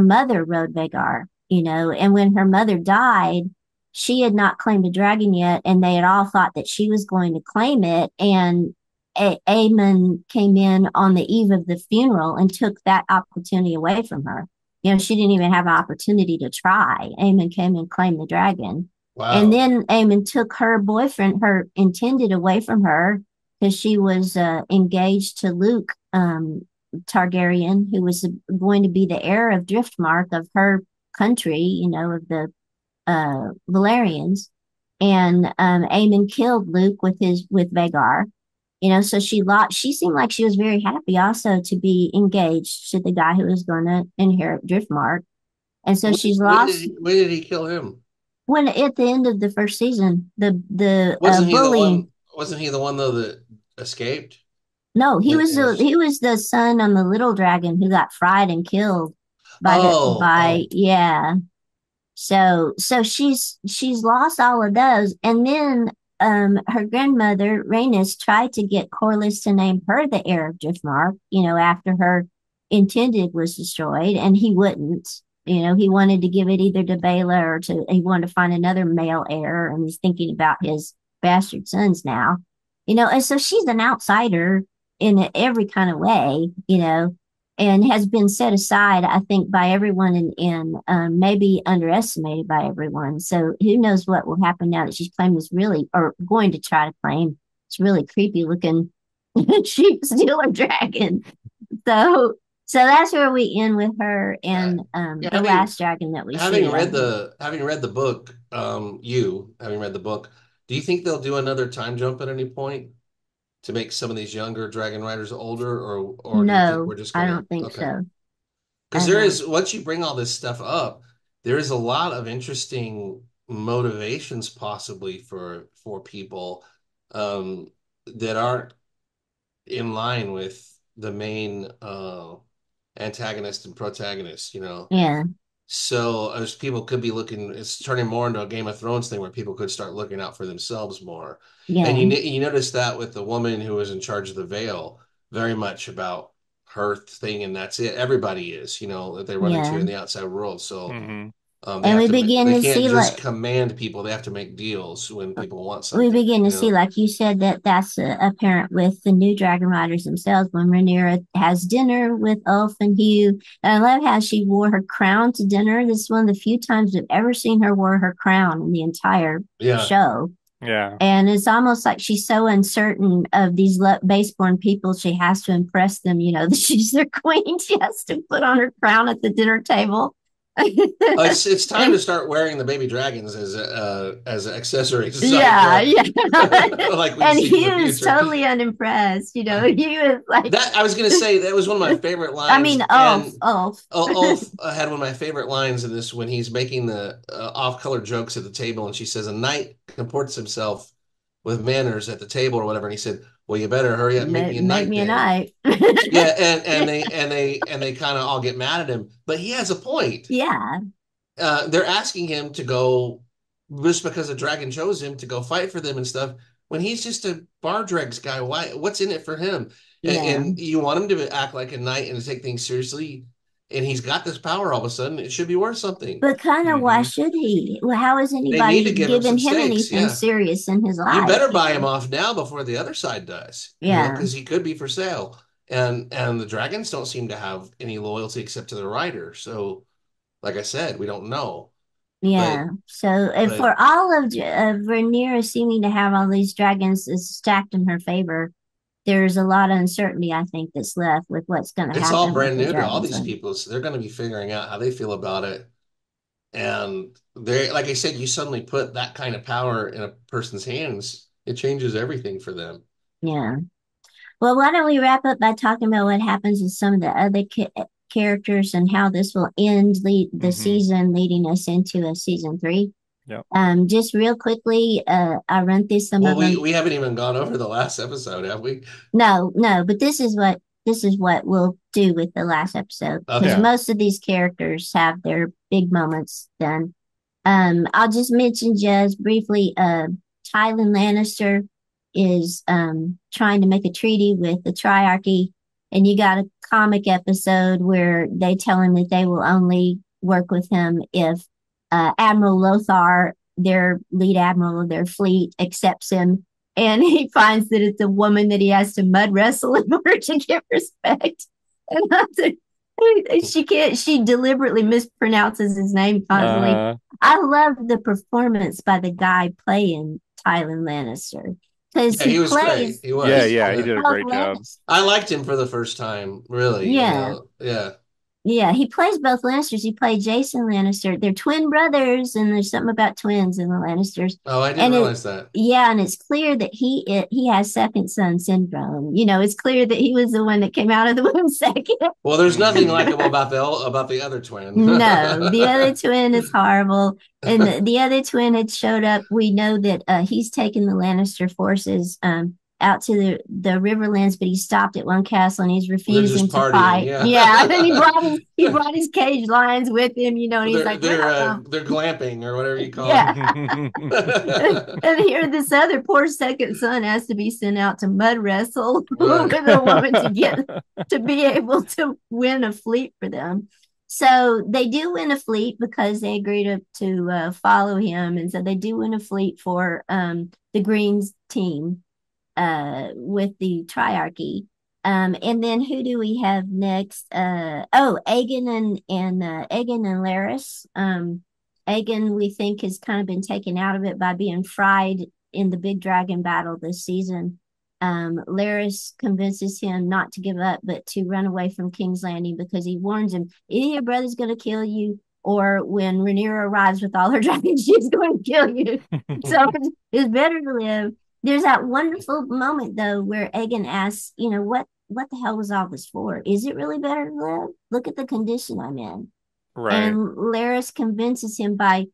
mother rode Vagar, and when her mother died, she had not claimed a dragon yet, and they had all thought that she was going to claim it, and Aemon came in on the eve of the funeral and took that opportunity away from her. She didn't even have an opportunity to try. Aemon came and claimed the dragon. And wow. then Aemon took her boyfriend, her intended, away from her because she was engaged to Luke Targaryen, who was going to be the heir of Driftmark of her country, of the Valerians. And Aemon killed Luke with Vagar. So she seemed like she was very happy also to be engaged to the guy who was going to inherit Driftmark. And so she's lost When did he kill him? when at the end of the first season, the bully. Wasn't he the one though that escaped? No, And, and he was the son on the little dragon who got fried and killed. Oh, by oh, yeah. So she's lost all of those. And then her grandmother, Rhaenys, tried to get Corlys to name her the heir of Driftmark, after her intended was destroyed, and he wouldn't. He wanted to give it either to Baela or he wanted to find another male heir, and he's thinking about his bastard sons now. And so she's an outsider in every kind of way, and has been set aside, I think, by everyone and maybe underestimated by everyone. So who knows what will happen now that she's claimed this really, or going to try to claim this really creepy looking sheep stealer dragon. So, so that's where we end with her uh, and yeah, the last dragon that we see of her. having read the book, you having read the book, do you think they'll do another time jump at any point to make some of these younger dragon riders older, or do you think No, we're just I gonna don't think okay? so. Because I there don't. is, once you bring all this stuff up, there is a lot of interesting motivations possibly for people that aren't in line with the main antagonist and protagonist, you know. Yeah, So as people could be looking, it's turning more into a Game of Thrones thing where people could start looking out for themselves more. And yeah, you notice that with the woman who was in charge of the Veil, very much about her thing, and that's it. Everybody is, you know, that they run into yeah. in the outside world. So Hmm. they And have we to begin they to can't see just like command people. They have to make deals when people want we something, begin to you see, know. like you said, that that's apparent with the new dragon riders themselves when Rhaenyra has dinner with Ulf and Hugh. And I love how she wore her crown to dinner. This is one of the few times I've ever seen her wear her crown in the entire Yeah. show. Yeah. And it's almost like she's so uncertain of these baseborn people. She has to impress them, that she's their queen. She has to put on her crown at the dinner table. It's time to start wearing the baby dragons as accessories aside Yeah, yeah. like we And see in the Hugh is future. totally unimpressed. Hugh is like, That I was gonna say that was one of my favorite I mean, lines, Ulf, and Ulf. Ulf had one of my favorite lines in this when he's making the off-color jokes at the table, and she says a knight comports himself with manners at the table or whatever, and he said, "Well, you better hurry up and make me a Make knight me a then." knight. Yeah, and they kind of all get mad at him, but he has a point. Yeah, They're asking him to go just because a dragon chose him to go fight for them and stuff when he's just a bar dregs guy. Why? What's in it for him? yeah. And you want him to act like a knight and to take things seriously, and he's got this power all of a sudden. It should be worth something. But kind of why Hmm. should he? Well, how has They need to anybody give him some given him stakes. anything Yeah, serious in his you life? better buy him off now before the other side does. You know, Yeah, because he could be for sale. And the dragons don't seem to have any loyalty except to the rider. So, like I said, we don't know. But yeah. So, and but for all of Rhaenyra seeming to have all these dragons is stacked in her favor, there's a lot of uncertainty, I think, that's left with what's going to it's all happen with brand the new to all dragons. these people. So they're going to be figuring out how they feel about it. And they, like I said, you suddenly put that kind of power in a person's hands, it changes everything for them. Yeah. Well, why don't we wrap up by talking about what happens with some of the other characters and how this will end the Hmm. season, leading us into a season three. Yep. Just real quickly, I run through some Well, of them. we haven't even gone over the last episode, have we? No, no, but this is what we'll do with the last episode because Okay. Yeah. most of these characters have their big moments done. I'll just mention just briefly, Tywin Lannister is trying to make a treaty with the Triarchy, and you got a comic episode where they tell him that they will only work with him if Admiral Lothar, their lead admiral of their fleet, accepts him, and he finds that it's a woman that he has to mud wrestle in order to get respect. And she can't. She deliberately mispronounces his name constantly. Uh, I love the performance by the guy playing Tywin Lannister because Yeah, he he was great. plays He yeah, was. he yeah, he plays did a both great job. Lannisters. I liked him for the first time, really, you Yeah, know. Yeah. yeah, he plays both Lannisters. He played Jason Lannister. They're twin brothers, and there's something about twins in the Lannisters. Oh, I didn't And realize that. yeah, and it's clear that he has second son syndrome. It's clear that he was the one that came out of the womb second. Well, there's nothing Hmm. likable about the other twin. No, the other twin is horrible. And the other twin had showed up. We know that he's taken the Lannister forces. out to the Riverlands, but he stopped at one castle and he's They're just refusing to partying, fight. yeah. Yeah, and he brought his cage lions with him, and he's They're like, "We're they're not uh, going." they're glamping or whatever you call Yeah, and it. here this other poor second son has to be sent out to mud wrestle Right. with a woman to be able to win a fleet for them. So they do win a fleet because they agree to follow him, and so they do win a fleet for the Greens team with the triarchy. And then who do we have next? Aegon and Laris. Aegon, we think, has kind of been taken out of it by being fried in the big dragon battle this season. Laris convinces him not to give up, but to run away from King's Landing because he warns him, either your brother's going to kill you, or when Rhaenyra arrives with all her dragons, she's going to kill you. So it's better to live. There's that wonderful moment though where Egan asks, what the hell was all this for? Is it really better to live? Look at the condition I'm in. And Right. Laris convinces him by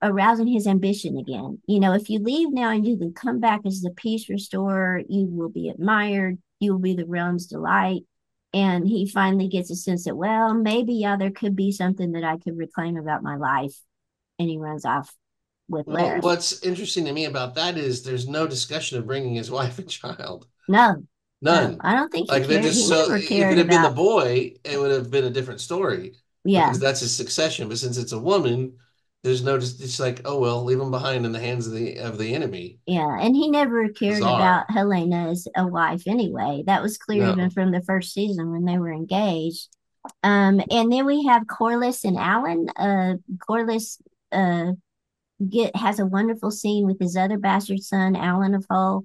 arousing his ambition again. If you leave now and you can come back as the peace restorer, you will be admired. You will be the realm's delight. And he finally gets a sense that, well, maybe, yeah, there could be something that I could reclaim about my life. And he runs off with Well, Laris. what's interesting to me about that is there's no discussion of bringing his wife and child. No, no, None. I don't think he Like they're cared. He just so never if it cared had been the about, boy, it would have been a different story yeah, because that's his succession. But since it's a woman, there's no just it's like, oh well, leave him behind in the hands of the enemy. yeah. And he never cared Bizarre. about Helena as a wife anyway. That was clear even No. from the first season when they were engaged. And then we have Corlys and Alan. Corlys uh has a wonderful scene with his other bastard son, Alan of Hull.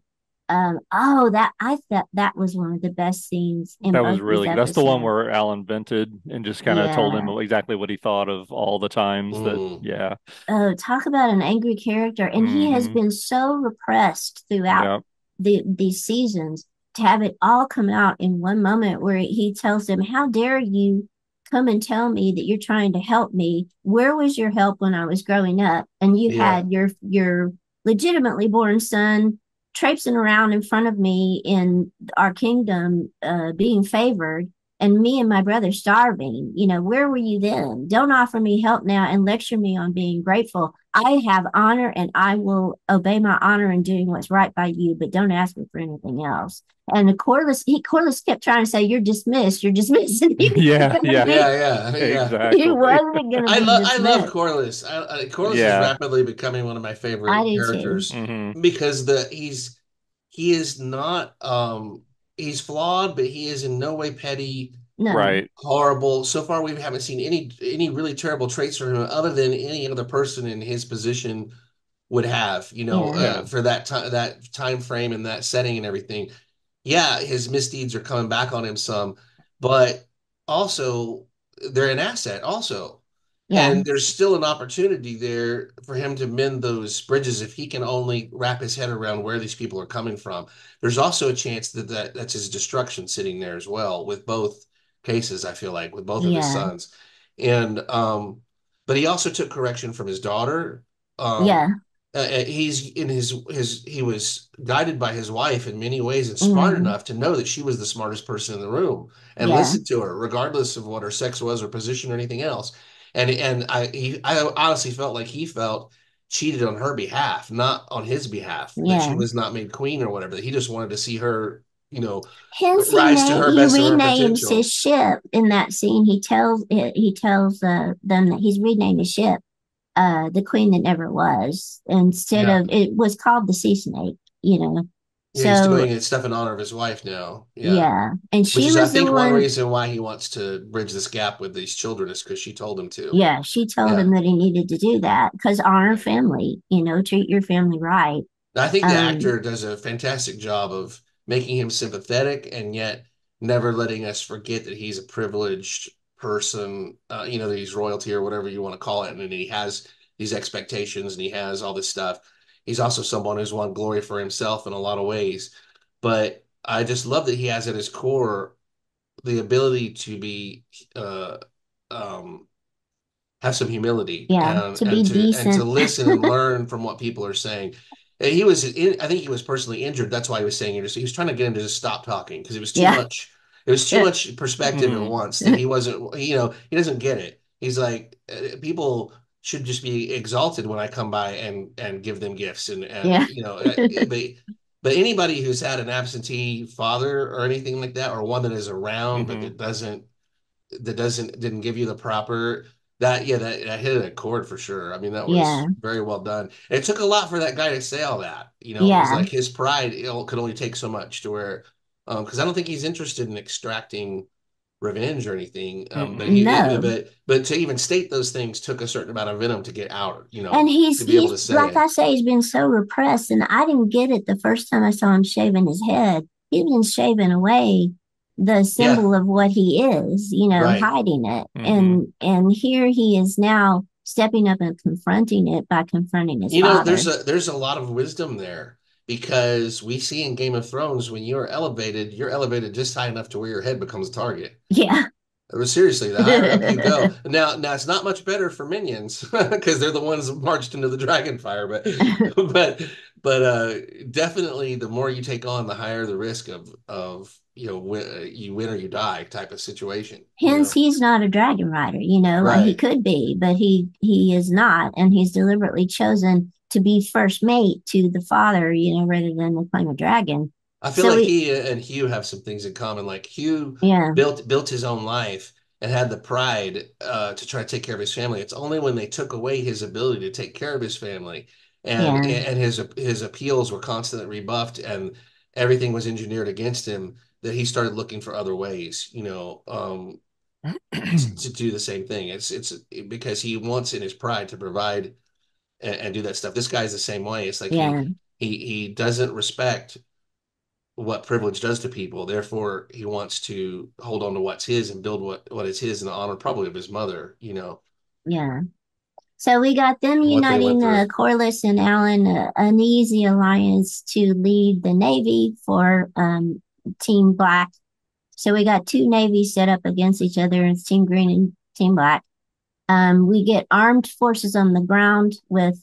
That I thought that was one of the best scenes in That was both these that's the one episodes. where Alan vented and just kind of told him Yeah. exactly what he thought of all the times that, Mm. yeah. Oh, talk about an angry character. And he has Hmm. been so repressed throughout Yeah. these seasons to have it all come out in one moment where he tells them, "How dare you come and tell me that you're trying to help me? Where was your help when I was growing up? And you Yeah. had your legitimately born son traipsing around in front of me in our kingdom, being favored, and me and my brother starving. Where were you then? Don't offer me help now and lecture me on being grateful. I have honor and I will obey my honor in doing what's right by you, but don't ask me for anything else." And Corliss kept trying to say, "You're dismissed. You're dismissed." And he wasn't Yeah. going to Yeah. be. Yeah. He Exactly. wasn't going to be I love dismissed. Corliss. Corliss is Yeah. rapidly becoming one of my I favorite do too. characters Hmm. because he is not he's flawed, but he is in no way petty, No. Right. horrible. So far, we haven't seen any really terrible traits from him, other than any other person in his position would have. Yeah. Yeah. For that time frame and that setting and everything. Yeah, his misdeeds are coming back on him some, but also they're an asset also. Yeah. And there's still an opportunity there for him to mend those bridges if he can only wrap his head around where these people are coming from. There's also a chance that's his destruction sitting there as well with both cases, I feel like, with both of his Yeah. sons. And but he also took correction from his daughter. Um, Yeah. he's in his he was guided by his wife in many ways and smart Mm, enough to know that she was the smartest person in the room and yeah. listen to her regardless of what her sex was or position or anything else. And I honestly felt like he felt cheated on her behalf, not on his behalf, that she Yeah. was not made queen or whatever, that he just wanted to see her, Hence, rise to her he best of her renames his potential. ship in that scene. He tells them that he's renamed his ship, the Queen That Never Was, instead Yeah. of, it was called the Sea Snake. Yeah, he's So doing it stuff in honor of his wife now. Yeah. yeah, and Which she is, I was the think, one one. reason why he wants to bridge this gap with these children is because she told him to. Yeah, she told Yeah. him that he needed to do that because honor Yeah. family. Treat your family right. I think the Um, actor does a fantastic job of making him sympathetic and yet never letting us forget that he's a privileged person, that he's royalty or whatever you want to call it. And then he has these expectations and he has all this stuff. He's also someone who's won glory for himself in a lot of ways. But I just love that he has at his core the ability to be uh, um, have some humility yeah, and to and be to and to decent. listen and learn from what people are saying. And he was I think he was personally injured. That's why he was saying it. He was trying to get him to just stop talking because it was too Yeah. much. It was too much perspective at Mhm. once that he wasn't, he doesn't get it. He's like, people should just be exalted when I come by and give them gifts and Yeah. but anybody who's had an absentee father or anything like that, or one that is around but Mhm. didn't give you the proper that hit a chord for sure. I mean, that Yeah. was very well done. It took a lot for that guy to say all that. It was Yeah. like his pride, could only take so much to where, because I don't think he's interested in extracting revenge or anything. But Mm-mm. he, No. but to even state those things took a certain amount of venom to get out. And To be able to say like I it. say, he's been so repressed, and I didn't get it the first time I saw him shaving his head. He's been shaving away the Yeah, symbol of what he is, right. hiding it. Mhm. And here he is now stepping up and confronting it by confronting his There's father. a lot of wisdom there because we see in Game of Thrones when you're elevated just high enough to where your head becomes a target. Yeah. Seriously, the higher up you go. Now it's not much better for minions because they're the ones that marched into the dragon fire, but definitely the more you take on, the higher the risk of you win or you die type of situation. Hence, he's not a dragon rider, like he Right. could be, but he is not, and he's deliberately chosen to be first mate to the father, rather than to claim a dragon. I feel So like we, he and Hugh have some things in common. Like Hugh yeah, built his own life and had the pride to try to take care of his family. It's only when they took away his ability to take care of his family yeah, and his appeals were constantly rebuffed and everything was engineered against him that he started looking for other ways, to do the same thing. It's because he wants in his pride to provide and do that stuff. This guy's the same way. It's like yeah, he doesn't respect what privilege does to people. Therefore, he wants to hold on to what's his and build what is his in the honor probably of his mother, yeah. So we got them and what they went uniting through. Corliss and Allen, an easy alliance to lead the Navy for Team Black. So we got two navies set up against each other. It's Team Green and Team Black. We get armed forces on the ground with,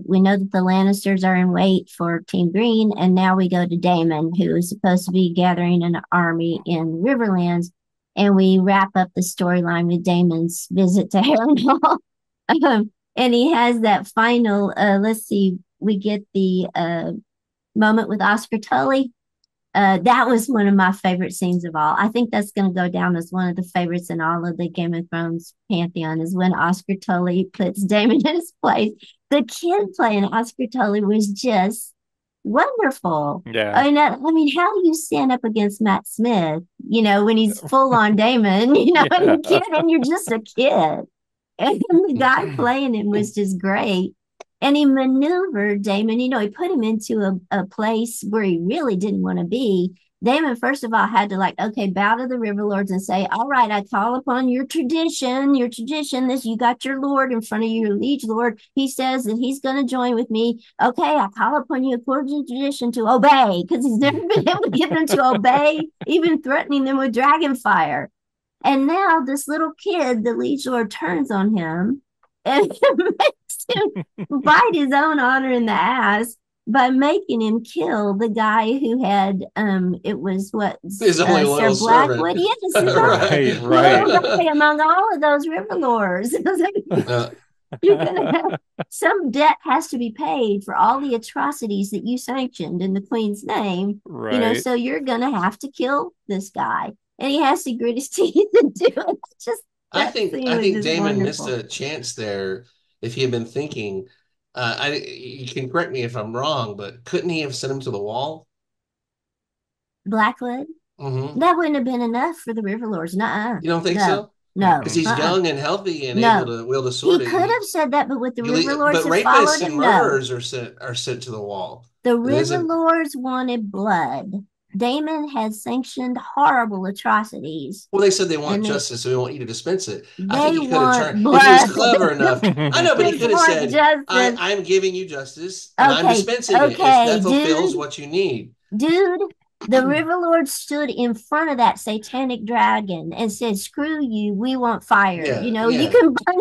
we know that the Lannisters are in wait for Team Green, and now we go to Daemon, who is supposed to be gathering an army in Riverlands, and we wrap up the storyline with Daemon's visit to Harrenhal. And he has that final, let's see, we get the moment with Oscar Tully. That was one of my favorite scenes of all. I think that's going to go down as one of the favorites in all of the Game of Thrones pantheon is when Oscar Tully puts Damon in his place. The kid playing Oscar Tully was just wonderful. Yeah. I mean, how do you stand up against Matt Smith, when he's full on Damon, and Yeah. the kid, and you're just a kid. And the guy playing him was just great. And he maneuvered Damon, he put him into a place where he really didn't want to be. Damon, first of all, had to okay, bow to the river lords and say, all right, I call upon your tradition, this, you got your lord in front of you, your liege lord. He says that he's going to join with me. Okay, I call upon you according to tradition to obey, because he's never been able to get them to obey, even threatening them with dragon fire. And now this little kid, the liege lord, turns on him and makes him bite his own honor in the ass by making him kill the guy who had it was what His only Sir loyal servant. Blackwood. Yes, his only Right, Right. right. little guy among all of those river lords. Uh, You're gonna have some debt has to be paid for all the atrocities that you sanctioned in the queen's name, Right. so you're gonna have to kill this guy. And he has to grit his teeth and do it. Just that scene I was think just Damon missed wonderful. a chance there if he had been thinking. You can correct me if I'm wrong, but couldn't he have sent him to the wall? Blackwood, Hmm. that wouldn't have been enough for the river lords. Nuh-uh. You don't think No, so? Because no, Mm-mm. he's uh-uh. young and healthy and able No. to wield a He sword. could have said that, but would the river lords But have followed rapists and him? No. murderers are sent to the wall. The It river isn't. lords wanted blood. Damon had sanctioned horrible atrocities, Well, they said they want and justice, so we want you to dispense it. I think they he could have want turned if he was blood. clever enough. I know, but he Just could have want said, justice. I'm giving you justice and I'm Okay, dispensing it if okay, that fulfills dude, what you need." dude. The river lord stood in front of that satanic dragon and said, "Screw you, we want fire." Yeah, You yeah. can burn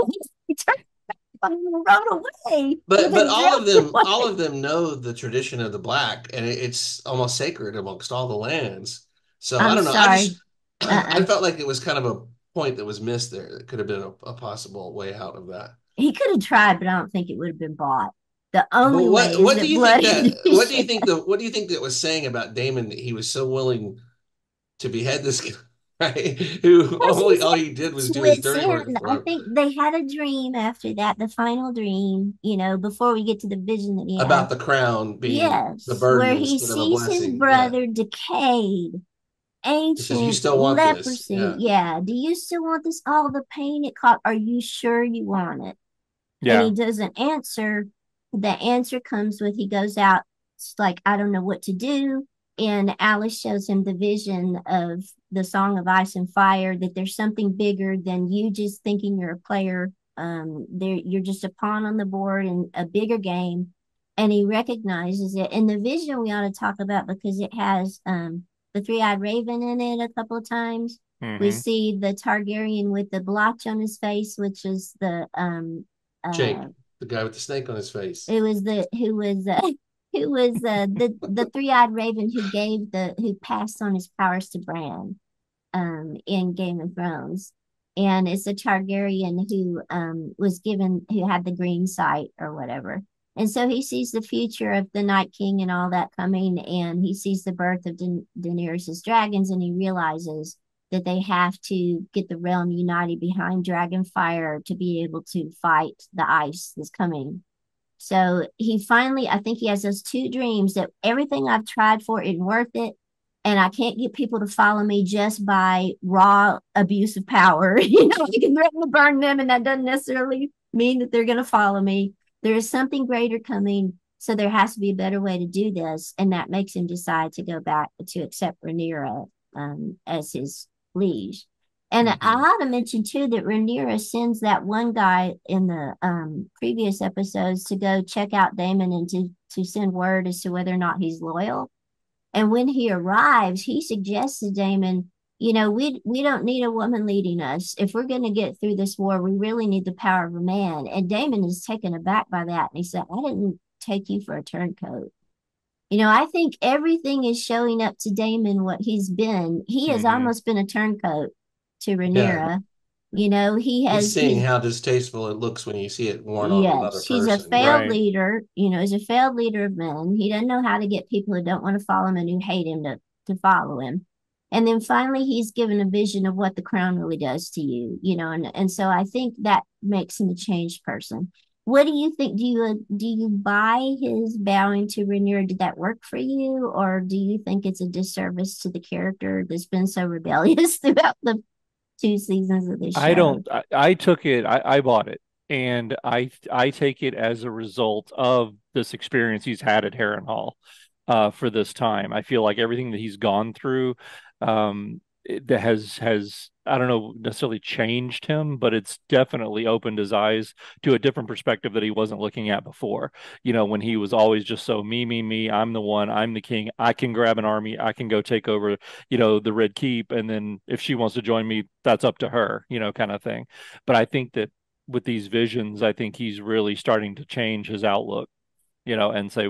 run away with But a drone. all of them know the tradition of the black, and it's almost sacred amongst all the lands. So I I'm don't know. sorry. I felt like it was kind of a point that was missed there. That could have been a possible way out of that. He could have tried, but I don't think it would have been bought. The only way is What do that you think bloody shit. what do you think that was saying about Damon that he was so willing to behead this guy who Because he's all he did at was his do his wits dirty work end. for I him think they had a dream after that, the final dream, before we get to the vision that he had. about the crown being the Yes, burden where he instead of a sees his blessing. Yeah. brother decayed, He says, "You ancient still want this?" leprosy. Yeah. Yeah. Do you still want this? All the pain it caused. Are you sure you want it? And Yeah. he doesn't answer. The answer comes with he goes out. It's like, I don't know what to do. And Alice shows him the vision of the Song of Ice and Fire, that there's something bigger than you just thinking you're a player. You're just a pawn on the board in a bigger game. And he recognizes it. And the vision we ought to talk about because it has the three-eyed raven in it a couple of times. We Hmm. see the Targaryen with the blotch on his face, which is the Jake, uh the guy with the snake on his face. it was the who was the three-eyed raven who passed on his powers to Bran in Game of Thrones. And it's a Targaryen who who had the green sight or whatever. And so he sees the future of the Night King and all that coming, and he sees the birth of Daenerys' dragons, and he realizes that they have to get the realm united behind Dragonfire to be able to fight the ice that's coming. So he finally, I think he has those two dreams that everything I've tried for isn't worth it. And I can't get people to follow me just by raw abuse of power. I can threaten to burn them, and that doesn't necessarily mean that they're going to follow me. There is something greater coming. So there has to be a better way to do this. And that makes him decide to go back to accept Rhaenyra as his liege. And I Hmm. ought to mention too that Rhaenyra sends that one guy in the previous episodes to go check out Damon and to send word as to whether or not he's loyal. And when he arrives, he suggests to Damon, we don't need a woman leading us. If we're going to get through this war, we really need the power of a man. And Damon is taken aback by that, and he said, "I didn't take you for a turncoat." I think everything is showing up to Damon what he's been. He has Hmm. almost been a turncoat to Yeah. Rhaenyra. He's seeing how distasteful it looks when you see it worn on another Yes, he's a person. failed Yeah. Right. leader. He's a failed leader of men. He doesn't know how to get people who don't want to follow him and who hate him to follow him. And then finally, he's given a vision of what the crown really does to you, and so I think that makes him a changed person. What do you think? Do you buy his bowing to Rhaenyra? Did that work for you, or do you think it's a disservice to the character that's been so rebellious throughout the two seasons of this I show? don't. I took it. I bought it, and I take it as a result of this experience he's had at Harrenhal, for this time. I feel like everything that he's gone through, that has I don't know necessarily changed him, but it's definitely opened his eyes to a different perspective that he wasn't looking at before. When he was always just so me, me, me. I'm the one. I'm the king. I can grab an army. I can go take over the Red Keep, and then if she wants to join me, that's up to her, kind of thing. But I think that with these visions, I think he's really starting to change his outlook, and say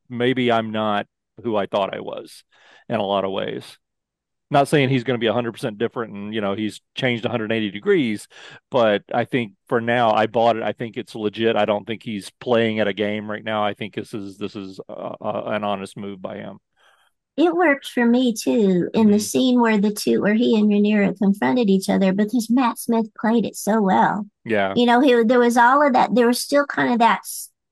maybe I'm not who I thought I was in a lot of ways. Not saying he's going to be 100% different and he's changed 180 degrees, but I think for now I bought it. I think it's legit. I don't think he's playing at a game right now. I think this is an honest move by him. It worked for me too in the Hmm. scene where he and Rhaenyra confronted each other because Matt Smith played it so well. Yeah. There was all of that. There was still kind of that I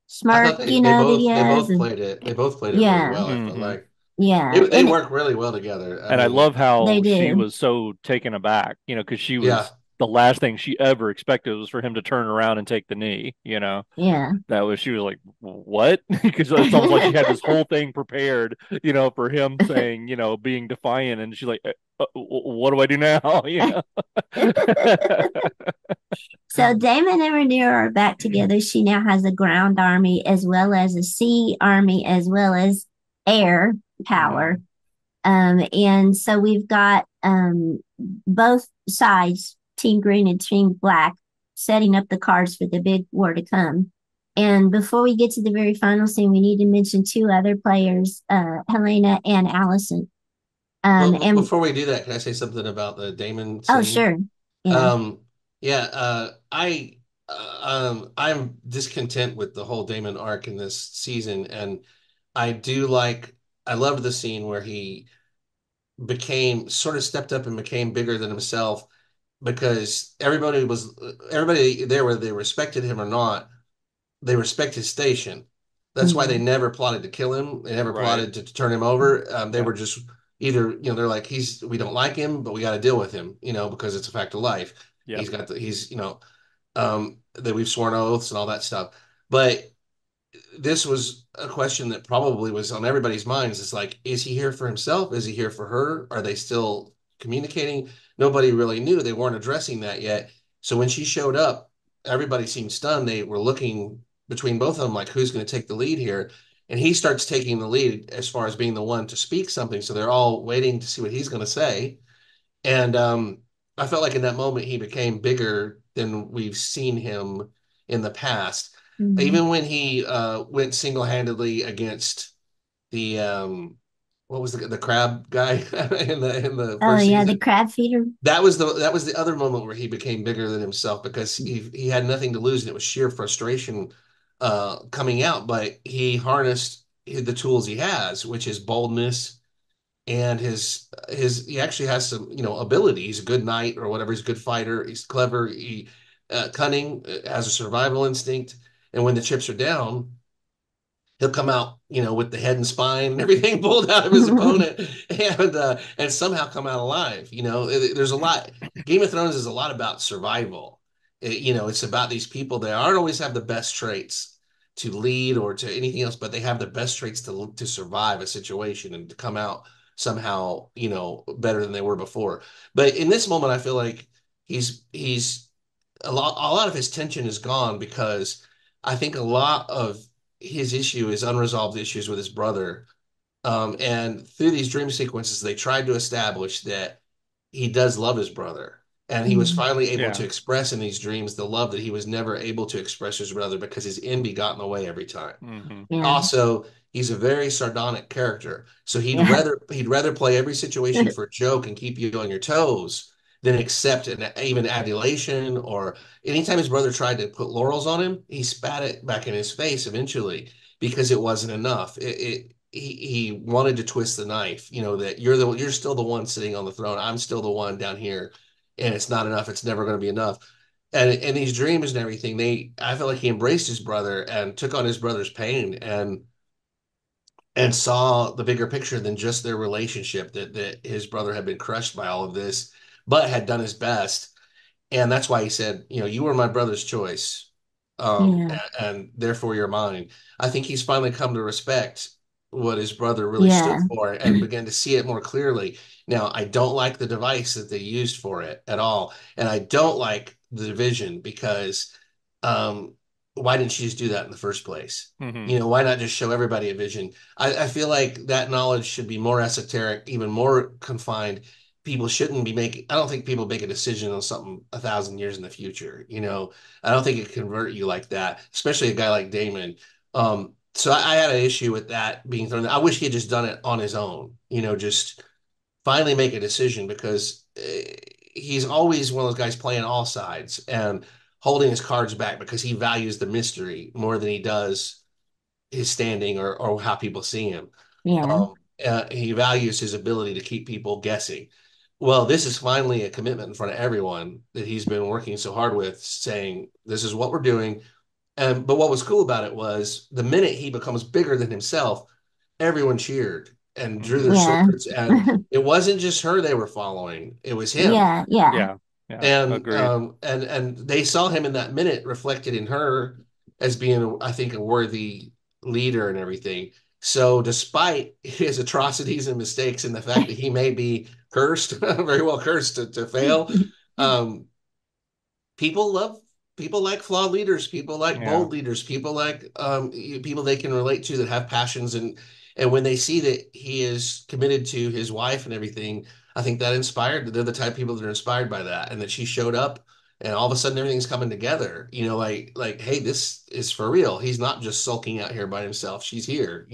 smirk, thought that he has, and they both played it really yeah, well. I felt Hmm. like yeah, they and work really well together. I And I mean, love they how she do, was so taken aback, because she yeah, was the last thing she ever expected was for him to turn around and take the knee. yeah. That was, she was like, what? Because it's almost like she had this whole thing prepared, for him saying, being defiant. And she's like, what do I do now? So Damon and Rhaenyra are back together. She now has a ground army as well as a sea army as well as air power. Hmm. And so we've got both sides, Team Green and Team Black, setting up the cards for the big war to come. And before we get to the very final scene, we need to mention two other players, Helena and Allison. Well, And before we do that, can I say something about the Damon oh, scene? sure. Yeah. Um, yeah, I'm discontent with the whole Damon arc in this season, and I do like, I loved the scene where he became sort of stepped up and became bigger than himself because everybody there, whether they respected him or not, they respect his station. That's why they Mhm. never plotted to kill him. They never Right. plotted to turn him over. They Yeah. were just either, they're like, we don't like him, but we got to deal with him, because it's a fact of life. Yep. That we've sworn oaths and all that stuff. But this was a question that probably was on everybody's minds. It's like, is he here for himself? Is he here for her? Are they still communicating? Nobody really knew. They weren't addressing that yet. So when she showed up, everybody seemed stunned. They were looking between both of them, like, who's going to take the lead here? And he starts taking the lead as far as being the one to speak something. So they're all waiting to see what he's going to say. And I felt like in that moment he became bigger than we've seen him in the past. Mhm. Even when he went single-handedly against the what was the crab guy in the Oh, first yeah, the season. crab feeder. That was the other moment where he became bigger than himself because he had nothing to lose and it was sheer frustration coming out. But he harnessed the tools he has, which is boldness and his he actually has some ability. He's a good knight or whatever. He's a good fighter. He's clever. He cunning, has a survival instinct. And when the chips are down, he'll come out, with the head and spine and everything pulled out of his opponent, and somehow come out alive. There's a lot. Game of Thrones is a lot about survival. It's about these people. They aren't always have the best traits to lead or to anything else, but they have the best traits to survive a situation and to come out somehow, better than they were before. But in this moment, I feel like he's a lot of his tension is gone because I think a lot of his issue is unresolved issues with his brother. And through these dream sequences, they tried to establish that he does love his brother. And he was Mhm. finally able to Yeah. express in these dreams the love that he was never able to express his brother because his envy got in the way every time. Hmm. Yeah. Also, he's a very sardonic character. So he'd Yeah. rather he'd rather play every situation for a joke and keep you on your toes than accept even adulation or anytime his brother tried to put laurels on him, he spat it back in his face eventually because it wasn't enough. He wanted to twist the knife, that you're still the one sitting on the throne. I'm still the one down here, and it's not enough. It's never going to be enough. And these dreams and everything, I feel like he embraced his brother and took on his brother's pain and saw the bigger picture than just their relationship, that his brother had been crushed by all of this, but had done his best. And that's why he said, you were my brother's choice, Yeah. and therefore you're mine. I think he's finally come to respect what his brother really stood Yeah. for and began to see it more clearly. Now, I don't like the device that they used for it at all, and I don't like the division because um, why didn't she just do that in the first place? Hmm. Why not just show everybody a vision? I feel like that knowledge should be more esoteric, even more confined. People shouldn't be making, I don't think people make a decision on something 1,000 years in the future. I don't think it can convert you like that, especially a guy like Damon. So I had an issue with that being thrown. I wish he had just done it on his own, just finally make a decision because he's always one of those guys playing all sides and holding his cards back because he values the mystery more than he does his standing or how people see him. Yeah. He values his ability to keep people guessing. Well, this is finally a commitment in front of everyone that he's been working so hard with, saying, this is what we're doing. But what was cool about it was the minute he becomes bigger than himself, everyone cheered and drew Hmm. their Yeah. swords. And it wasn't just her they were following, it was him. Yeah. Yeah. Yeah. Yeah. And Agreed. they saw him in that minute reflected in her as being, I think, a worthy leader and everything. So despite his atrocities and mistakes and the fact that he may be cursed, very well cursed to fail, um, people love people like flawed leaders, people like Yeah. bold leaders, people like people they can relate to that have passions, and when they see that he is committed to his wife and everything, I think that inspired. They're the type of people that are inspired by that, and that she showed up and all of a sudden everything's coming together. Hey, this is for real. He's not just sulking out here by himself. She's here.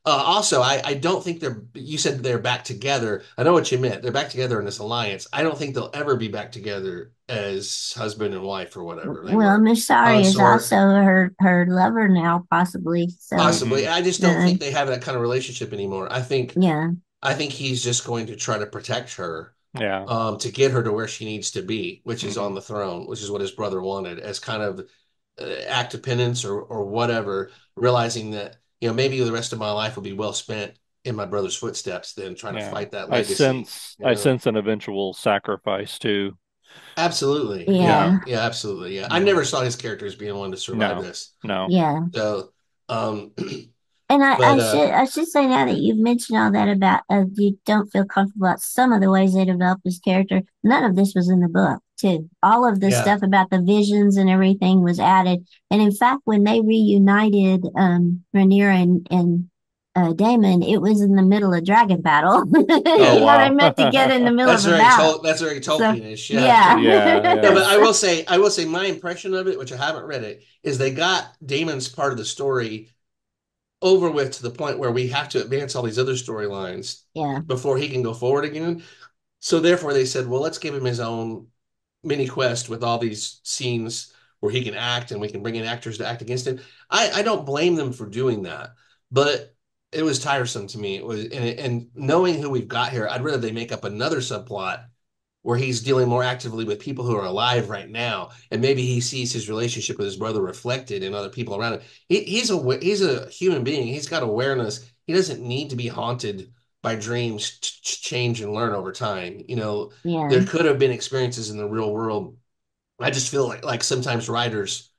Also, I don't think you said they're back together. I know what you meant. They're back together in this alliance. I don't think they'll ever be back together as husband and wife or whatever they Well, were. Mishari is Consort, also her lover now, possibly. So, possibly. I just don't uh, think they have that kind of relationship anymore. yeah, I think he's just going to try to protect her, Yeah. to get her to where she needs to be, which is Hmm. on the throne, which is what his brother wanted, as kind of act of penance or whatever, realizing that maybe the rest of my life will be well spent in my brother's footsteps than trying to Yeah. fight that I legacy. sense I sense an eventual sacrifice too. Absolutely, Yeah. yeah, yeah, yeah, absolutely, yeah. I Yeah. never saw his character as being one to survive No. this. No. yeah. So, um, And I but should say now that you've mentioned all that about you don't feel comfortable about some of the ways they developed his character. None of this was in the book, too. All of the yeah, stuff about the visions and everything was added. And in fact, when they reunited Rhaenyra and Daemon, it was in the middle of dragon battle. Oh They wow. met together in the middle of a battle. That's very So Tolkienish, yeah. yeah, Yeah, No, yeah. but I will say my impression of it, which I haven't read it, is they got Damon's part of the story over with to the point where we have to advance all these other storylines yeah, before he can go forward again. So therefore they said, well, let's give him his own mini quest with all these scenes where he can act and we can bring in actors to act against him. I don't blame them for doing that, but it was tiresome to me. It was, and knowing who we've got here, I'd rather they make up another subplot where he's dealing more actively with people who are alive right now, and maybe he sees his relationship with his brother reflected in other people around him. He's a human being. He's got awareness. He doesn't need to be haunted by dreams to change and learn over time. yeah, There could have been experiences in the real world. I just feel like sometimes writers,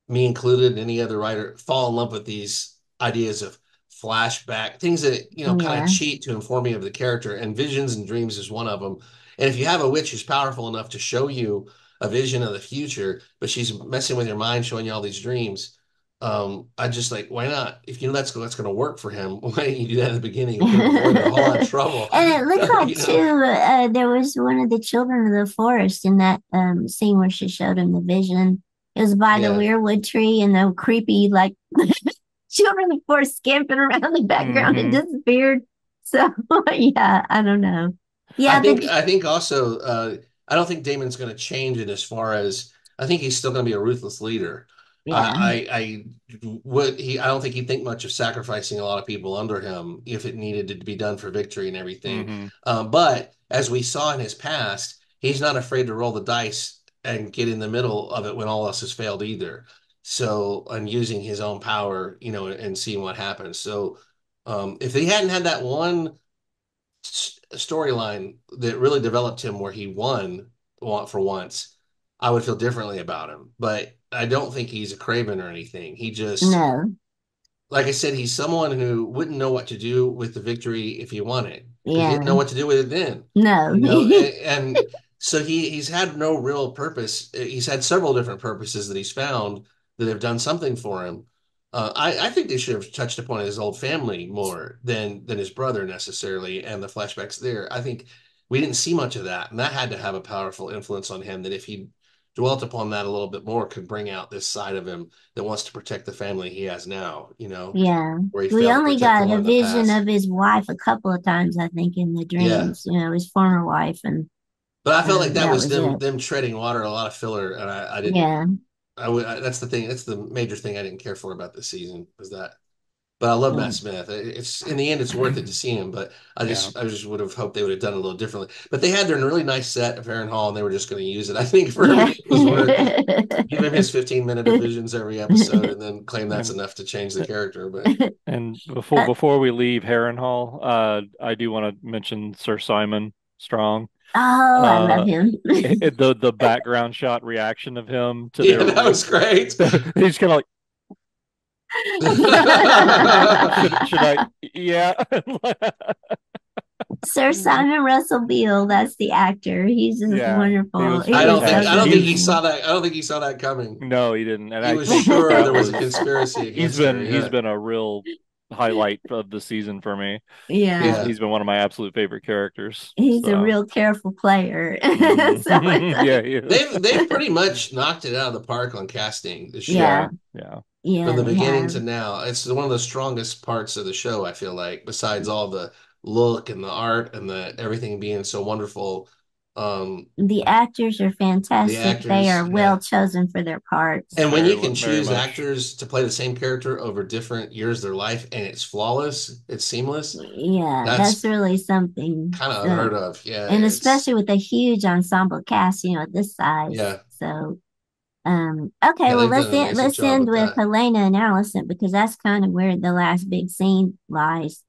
me included, and any other writer, fall in love with these ideas of flashback things that kind of yeah, cheat to inform you of the character. And visions and dreams is one of them. And if you have a witch who's powerful enough to show you a vision of the future, but she's messing with your mind, showing you all these dreams, I just like, why not? If you know that's going to work for him, why didn't you do that in the beginning? We could have avoided a whole lot of and trouble. it looked like you know? too, there was one of the children of the forest in that scene where she showed him the vision. It was by the Yeah. weirwood tree and the creepy like children of the forest scampering around the background and Hmm. disappeared. So yeah, I don't know. I Yeah, think the I think also I don't think Damon's going to change it as far as I think he's still going to be a ruthless leader. yeah, I don't think he'd think much of sacrificing a lot of people under him if it needed to be done for victory and everything. Hmm. But as we saw in his past, he's not afraid to roll the dice and get in the middle of it when all else has failed either. So, and using his own power, and seeing what happens. So, if he hadn't had that one storyline that really developed him where he won for once, I would feel differently about him. But I don't think he's a craven or anything. He just, no, like I said, he's someone who wouldn't know what to do with the victory if he won it because he didn't yeah, know what to do with it then. no, And so he's had no real purpose. He's had several different purposes that he's found that have done something for him. I think they should have touched upon his old family more than his brother necessarily, and the flashbacks there. I think we didn't see much of that, and that had to have a powerful influence on him. That if he dwelt upon that a little bit more, could bring out this side of him that wants to protect the family he has now. yeah. Where he We failed to only protect them got one a in the vision past. of his wife a couple of times, I think, in the Yeah. dreams, his former wife, and But I felt like that that was was them it. them treading water, a lot of filler, and I didn't. Yeah. That's the thing. That's the major thing I didn't care for about this season was that. But I love Matt Yeah. Smith. It's in the end, it's worth it to see him. But I Yeah. just I just would have hoped they would have done it a little differently. But they had their really nice set of Aaron Hall, and they were just going to use it. I think for Yeah. me, it was worth give him his 15-minute visions every episode, and then claim that's And enough to change the character. But and before we leave Harrenhal, I do want to mention Sir Simon Strong. Oh, I love Uh, him. the background shot reaction of him to yeah, their that was great. he's kind of like should I yeah. Sir Simon Russell Beale, that's the actor. He's just Yeah, he wonderful. was He is so I fantastic. don't good think in he He's saw there. that. I don't think he saw that coming. no, he didn't, and He was I think sure that there was a was conspiracy against her. he's Yeah. been a real highlight of the season for me. He's Yeah. Yeah. he's been one of my absolute favorite characters. He's a So real careful player. So it's yeah, like, he is. They've pretty much knocked it out of the park on casting this yeah, Yeah, show. yeah, From yeah, the they beginning have. to now, it's one of the strongest parts of the show, I feel like, besides all the look and the art and the everything being so wonderful. Um, The actors are the fantastic. They actors, are yeah. well chosen for their parts. And when you can very choose much. actors to play the same character over different years of their life and it's flawless, it's seamless, Yeah, that's that's really something. kind of unheard of. Yeah, And it's especially with a huge ensemble cast, this size. yeah. So, Yeah, okay, well they've done an amazing let's job end with with that. Helena and Allison because that's kind of where the last big scene lies.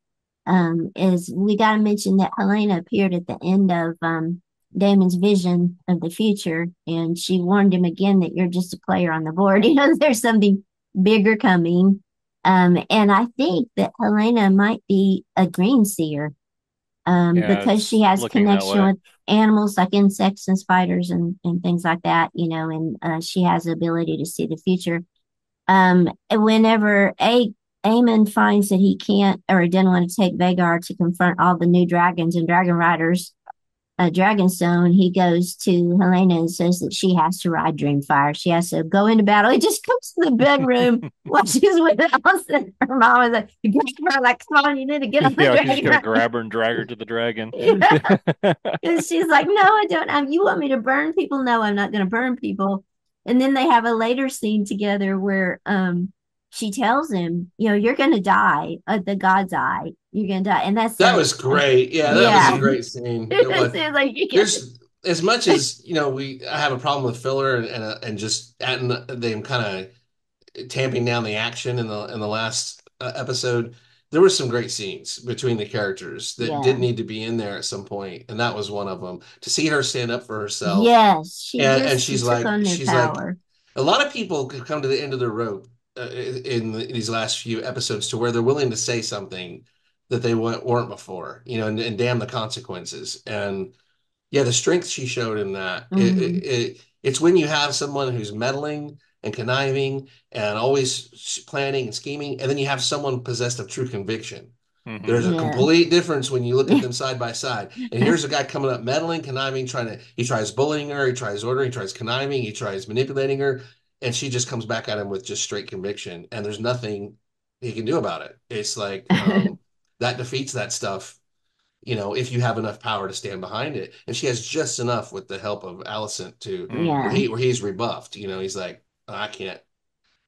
Is we got to mention that Helena appeared at the end of Damon's vision of the future, and she warned him again that you're just a player on the board. There's something bigger coming. And I think that Helena might be a green seer Yeah, because she it's has looking that connection way. with animals like insects and spiders and things like that, and she has the ability to see the future. Whenever Aemon finds that he can't or he doesn't want to take Vagar to confront all the new dragons and dragon riders, Dragonstone, he goes to Helena and says that she has to ride Dreamfire. She has to go into battle. He just comes to the bedroom while she's with Allison. Her mom was like, you got her, like, come on, you need to get on the Yeah, he's just dragon gonna ride. grab her and drag her to the dragon. Yeah. And she's like, no, I don't. You want me to burn people? No, I'm not going to burn people. And then they have a later scene together where she tells him, you're going to die at the God's eye. You're going to die. And that's That a, was great. Yeah, that was a yeah. great scene. It was. It's like, you can't. There's as much as we I have a problem with filler and just adding them kind of tamping down the action in the last episode. There were some great scenes between the characters that Yeah. did need to be in there at some point, and that was one of them. To see her stand up for herself, Yes. and She she's took on their like, power. a lot of people could come to the end of their rope in these last few episodes to where they're willing to say something that they weren't before, and damn the consequences. And yeah, the strength she showed in that. Hmm. It's when you have someone who's meddling and conniving and always planning and scheming, and then you have someone possessed of true conviction. Hmm There's a Yeah. complete difference when you look at them side by side. And here's a guy coming up meddling, conniving, he tries bullying her, he tries ordering, he tries conniving, he tries manipulating her, and she just comes back at him with just straight conviction. And there's nothing he can do about it. It's like that defeats that stuff if you have enough power to stand behind it. And she has just enough with the help of Alicent to where Yeah. he's rebuffed. He's like, I can't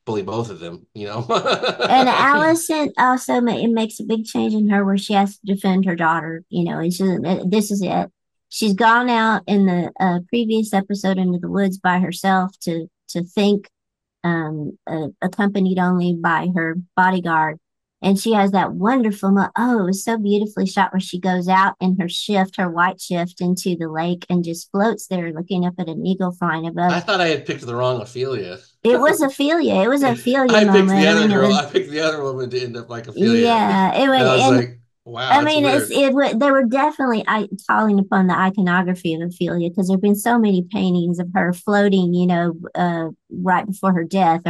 bully both of them. And Allison also it makes a big change in her where she has to defend her daughter, and this is it. She's gone out in the previous episode into the woods by herself to think, accompanied only by her bodyguard. And she has that wonderful, it was so beautifully shot where she goes out in her white shift into the lake and just floats there looking up at an eagle flying above. I thought I had picked the wrong Ophelia. It was Ophelia. It was an Ophelia I picked moment. the I other mean, it girl. was, I picked the other woman to end up like Ophelia. yeah, it And was, I was and like, wow, I that's mean, weird. they were definitely calling upon the iconography of Ophelia because there have been so many paintings of her floating, right before her death.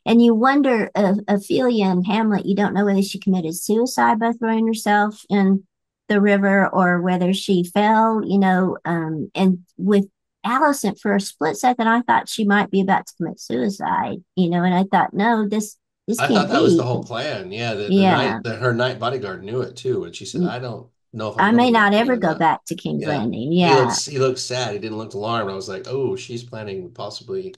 And you wonder, Ophelia and Hamlet, you don't know whether she committed suicide by throwing herself in the river or whether she fell, and with Allison, for a split second, I thought she might be about to commit suicide, and I thought, no, this I thought can't that was the be. whole plan. Yeah, the Yeah. night that her night bodyguard knew it too, and she said, "I don't know if I'm I going to may be not okay ever or go not." back to King's Yeah, Landing. Yeah. he looked sad. He didn't look alarmed. I was like, "Oh, she's planning possibly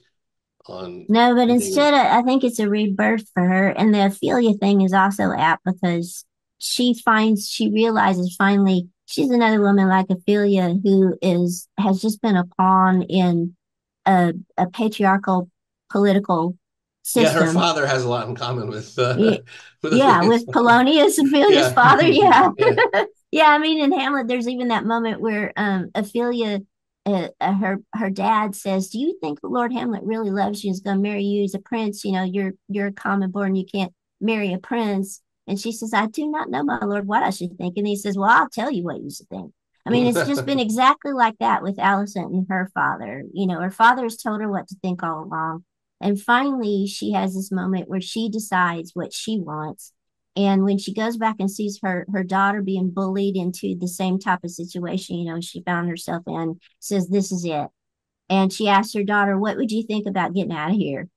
on No, but ending." instead, I think it's a rebirth for her. And the Ophelia thing is also apt because she realizes finally she's another woman like Ophelia who has just been a pawn in a patriarchal political Yeah, her system. father has a lot in common with Y- with Yeah, Ophelia's with father. Polonius, Ophelia's Yeah, father. Yeah. yeah. Yeah, I mean, in Hamlet, there's even that moment where Ophelia, her dad says, "Do you think Lord Hamlet really loves you? Is going to marry you as a prince? You're a common born. You can't marry a prince." And she says, "I do not know, my lord, what I should think." And he says, "Well, I'll tell you what you should think." I mean, it's just been exactly like that with Allison and her father. Her father has told her what to think all along. And finally, she has this moment where she decides what she wants. And when she goes back and sees her daughter being bullied into the same type of situation, she found herself in, says, "This is it." And she asked her daughter, "What would you think about getting out of here?"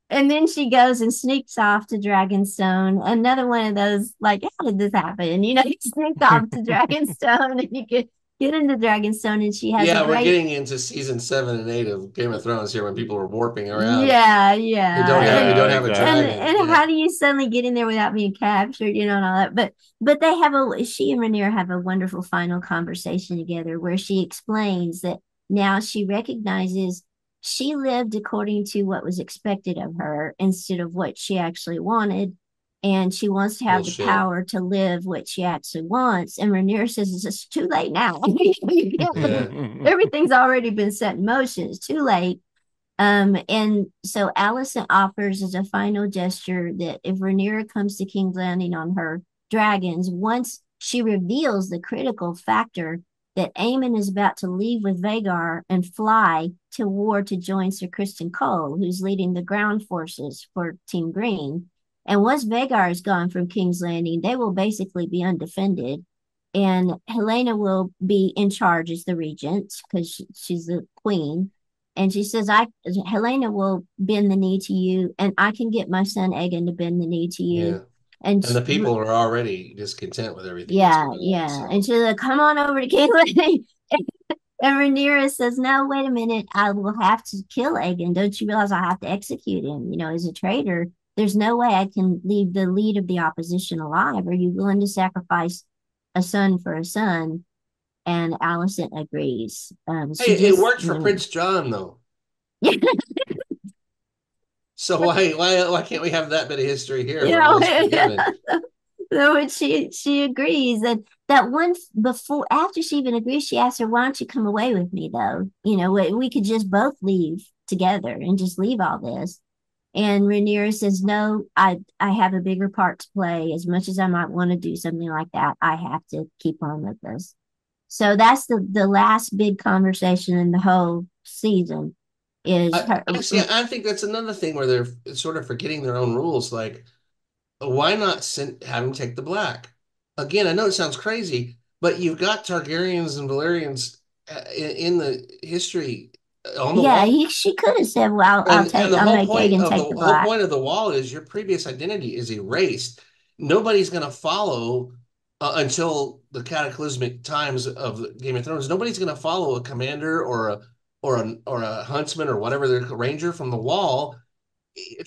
And then she goes and sneaks off to Dragonstone. Another one of those, like, how did this happen? You sneak off to Dragonstone and you get into Dragonstone, and she has a Yeah, we're great, getting into season 7 and 8 of Game of Thrones here when people are warping around yeah, who yeah. don't have who And Yeah, don't have a and exactly. dragon. and Yeah. how do you suddenly get in there without being captured, and all that? But they have she and Rhaenyra have a wonderful final conversation together where she explains that now she recognizes she lived according to what was expected of her instead of what she actually wanted. And she wants to have the Bullshit. power to live what she actually wants. And Rhaenyra says it's just too late now. Yeah. Everything's already been set in motion. It's too late. And so Allison offers as a final gesture that if Rhaenyra comes to King's Landing on her dragons, once she reveals the critical factor that Aemon is about to leave with Vagar and fly to war to join Sir Criston Cole, who's leading the ground forces for Team Green. And once Vagar is gone from King's Landing, they will basically be undefended. And Helena will be in charge as the regent because she's the queen. And she says, Helena will bend the knee to you, and I can get my son Egan to bend the knee to you. Yeah. And And the people are already discontent with everything that's yeah, going on. yeah. And So she's like, "Come on over to Caitlin." And Rhaenyra says, "No, wait a minute. I will have to kill Egan. Don't you realize I have to execute him? As a traitor. There's no way I can leave the lead of the opposition alive. Are you willing to sacrifice a son for a son?" And Allison agrees. She hey, it just, worked for Prince John though. you So why can't we have that bit of history here where all know, is forgiven? so she agrees. And that one before after she even agrees, she asks her, "Why don't you come away with me though? We could just both leave together and just leave all this." And Rhaenyra says, "No, I have a bigger part to play. As much as I might want to do something like that, I have to keep on with this." So that's the last big conversation in the whole season is her. I think that's another thing where they're sort of forgetting their own rules. Like, why not have him take the black? Again, I know it sounds crazy, but you've got Targaryens and Valerians in the history on the Yeah, wall. she could have said, "Well, And the I'll whole make point Egan of the take the whole black." point of the wall is your previous identity is erased. Nobody's going to follow until the cataclysmic times of Game of Thrones. Nobody's going to follow a commander or a huntsman or whatever the ranger from the wall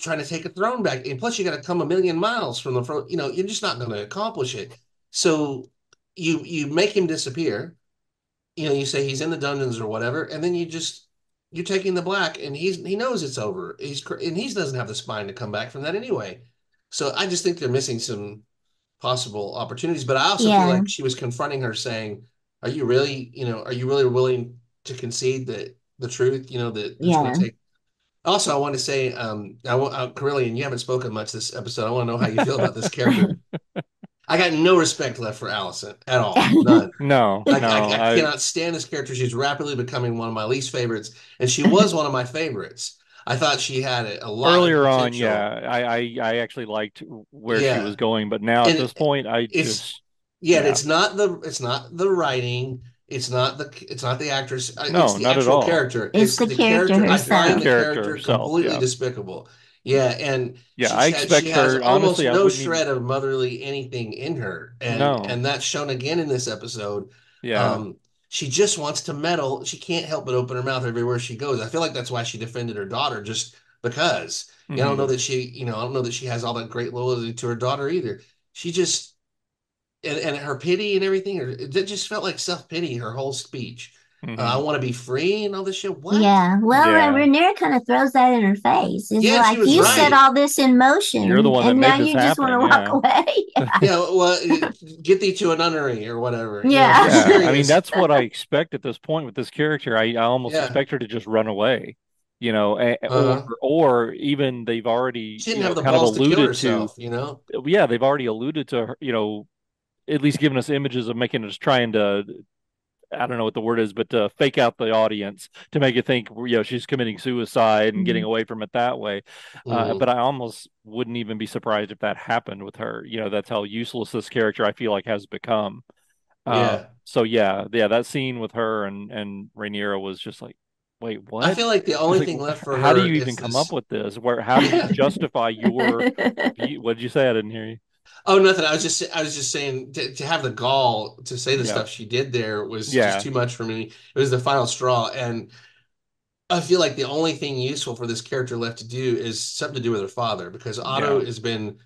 trying to take a throne back. And plus, you got to come a million miles from the front. You're just not going to accomplish it. So you make him disappear. You say he's in the dungeons or whatever, and then you're taking the black, and he knows it's over. He doesn't have the spine to come back from that anyway. So I just think they're missing some possible opportunities. But I also feel Yeah, like she was confronting her, saying, are you really willing to concede that the truth, that it's going yeah. to take." Also, I want to say, Carillion, you haven't spoken much this episode. I want to know how you feel about this character. I got no respect left for Allison at all. None. No, no. I cannot stand this character. She's rapidly becoming one of my least favorites, and she was one of my favorites. I thought she had a lot of Earlier on, potential. yeah, I actually liked where she was Yeah, going, but now at and this point, I it's just, yeah, yeah, it's not the writing, it's not the actress, it's no, the not at actual all. character. It's It's the the character character. I It's the find herself. the character character herself. completely Yeah, despicable. Yeah, and yeah. I she expect has her. almost Honestly, I no wouldn't even. shred of motherly anything in her, No. and that's shown again in this episode. Yeah. Um, she just wants to meddle. She can't help but open her mouth everywhere she goes. I feel like that's why she defended her daughter, just because. Yeah, Hmm. I don't know that she has all that great loyalty to her daughter either. She just and her pity and everything, it just felt like self pity. Her whole speech, I Hmm. want to be free and all this shit. What? Yeah. Well, Yeah. Rhaenyra kind of throws that in her face. It's Yeah, and she like was you set right. all this in You're the motion, one that and now made this you just want to happen. walk Yeah. away. Yeah, well, get thee to a nunnery or whatever. She's Yeah. Yeah. I mean, serious. that's what I expect at this point with this character. I almost Yeah, expect her to just run away, or uh-huh. even they've already, She didn't have the kind of balls to kill alluded to, herself. yeah, they've already alluded to her, at least giving us images of making us trying to I don't know what the word is, but to fake out the audience to make you think, she's committing suicide and getting Mhm. away from it that way. Hmm. But I almost wouldn't even be surprised if that happened with her. That's how useless this character I feel like has become. Yeah. So yeah, that scene with her and Rhaenyra was just like, wait, I what? feel like the It's only like, thing left for how do her you even is come up this. with this? How do you Yeah. justify your? What did you say? I didn't hear you. Oh, nothing. I was just saying to have the gall to say the Yeah, stuff she did there was just yeah, too much for me. It was the final straw, and I feel like the only thing useful for this character left to do is something to do with her father because Otto yeah. has been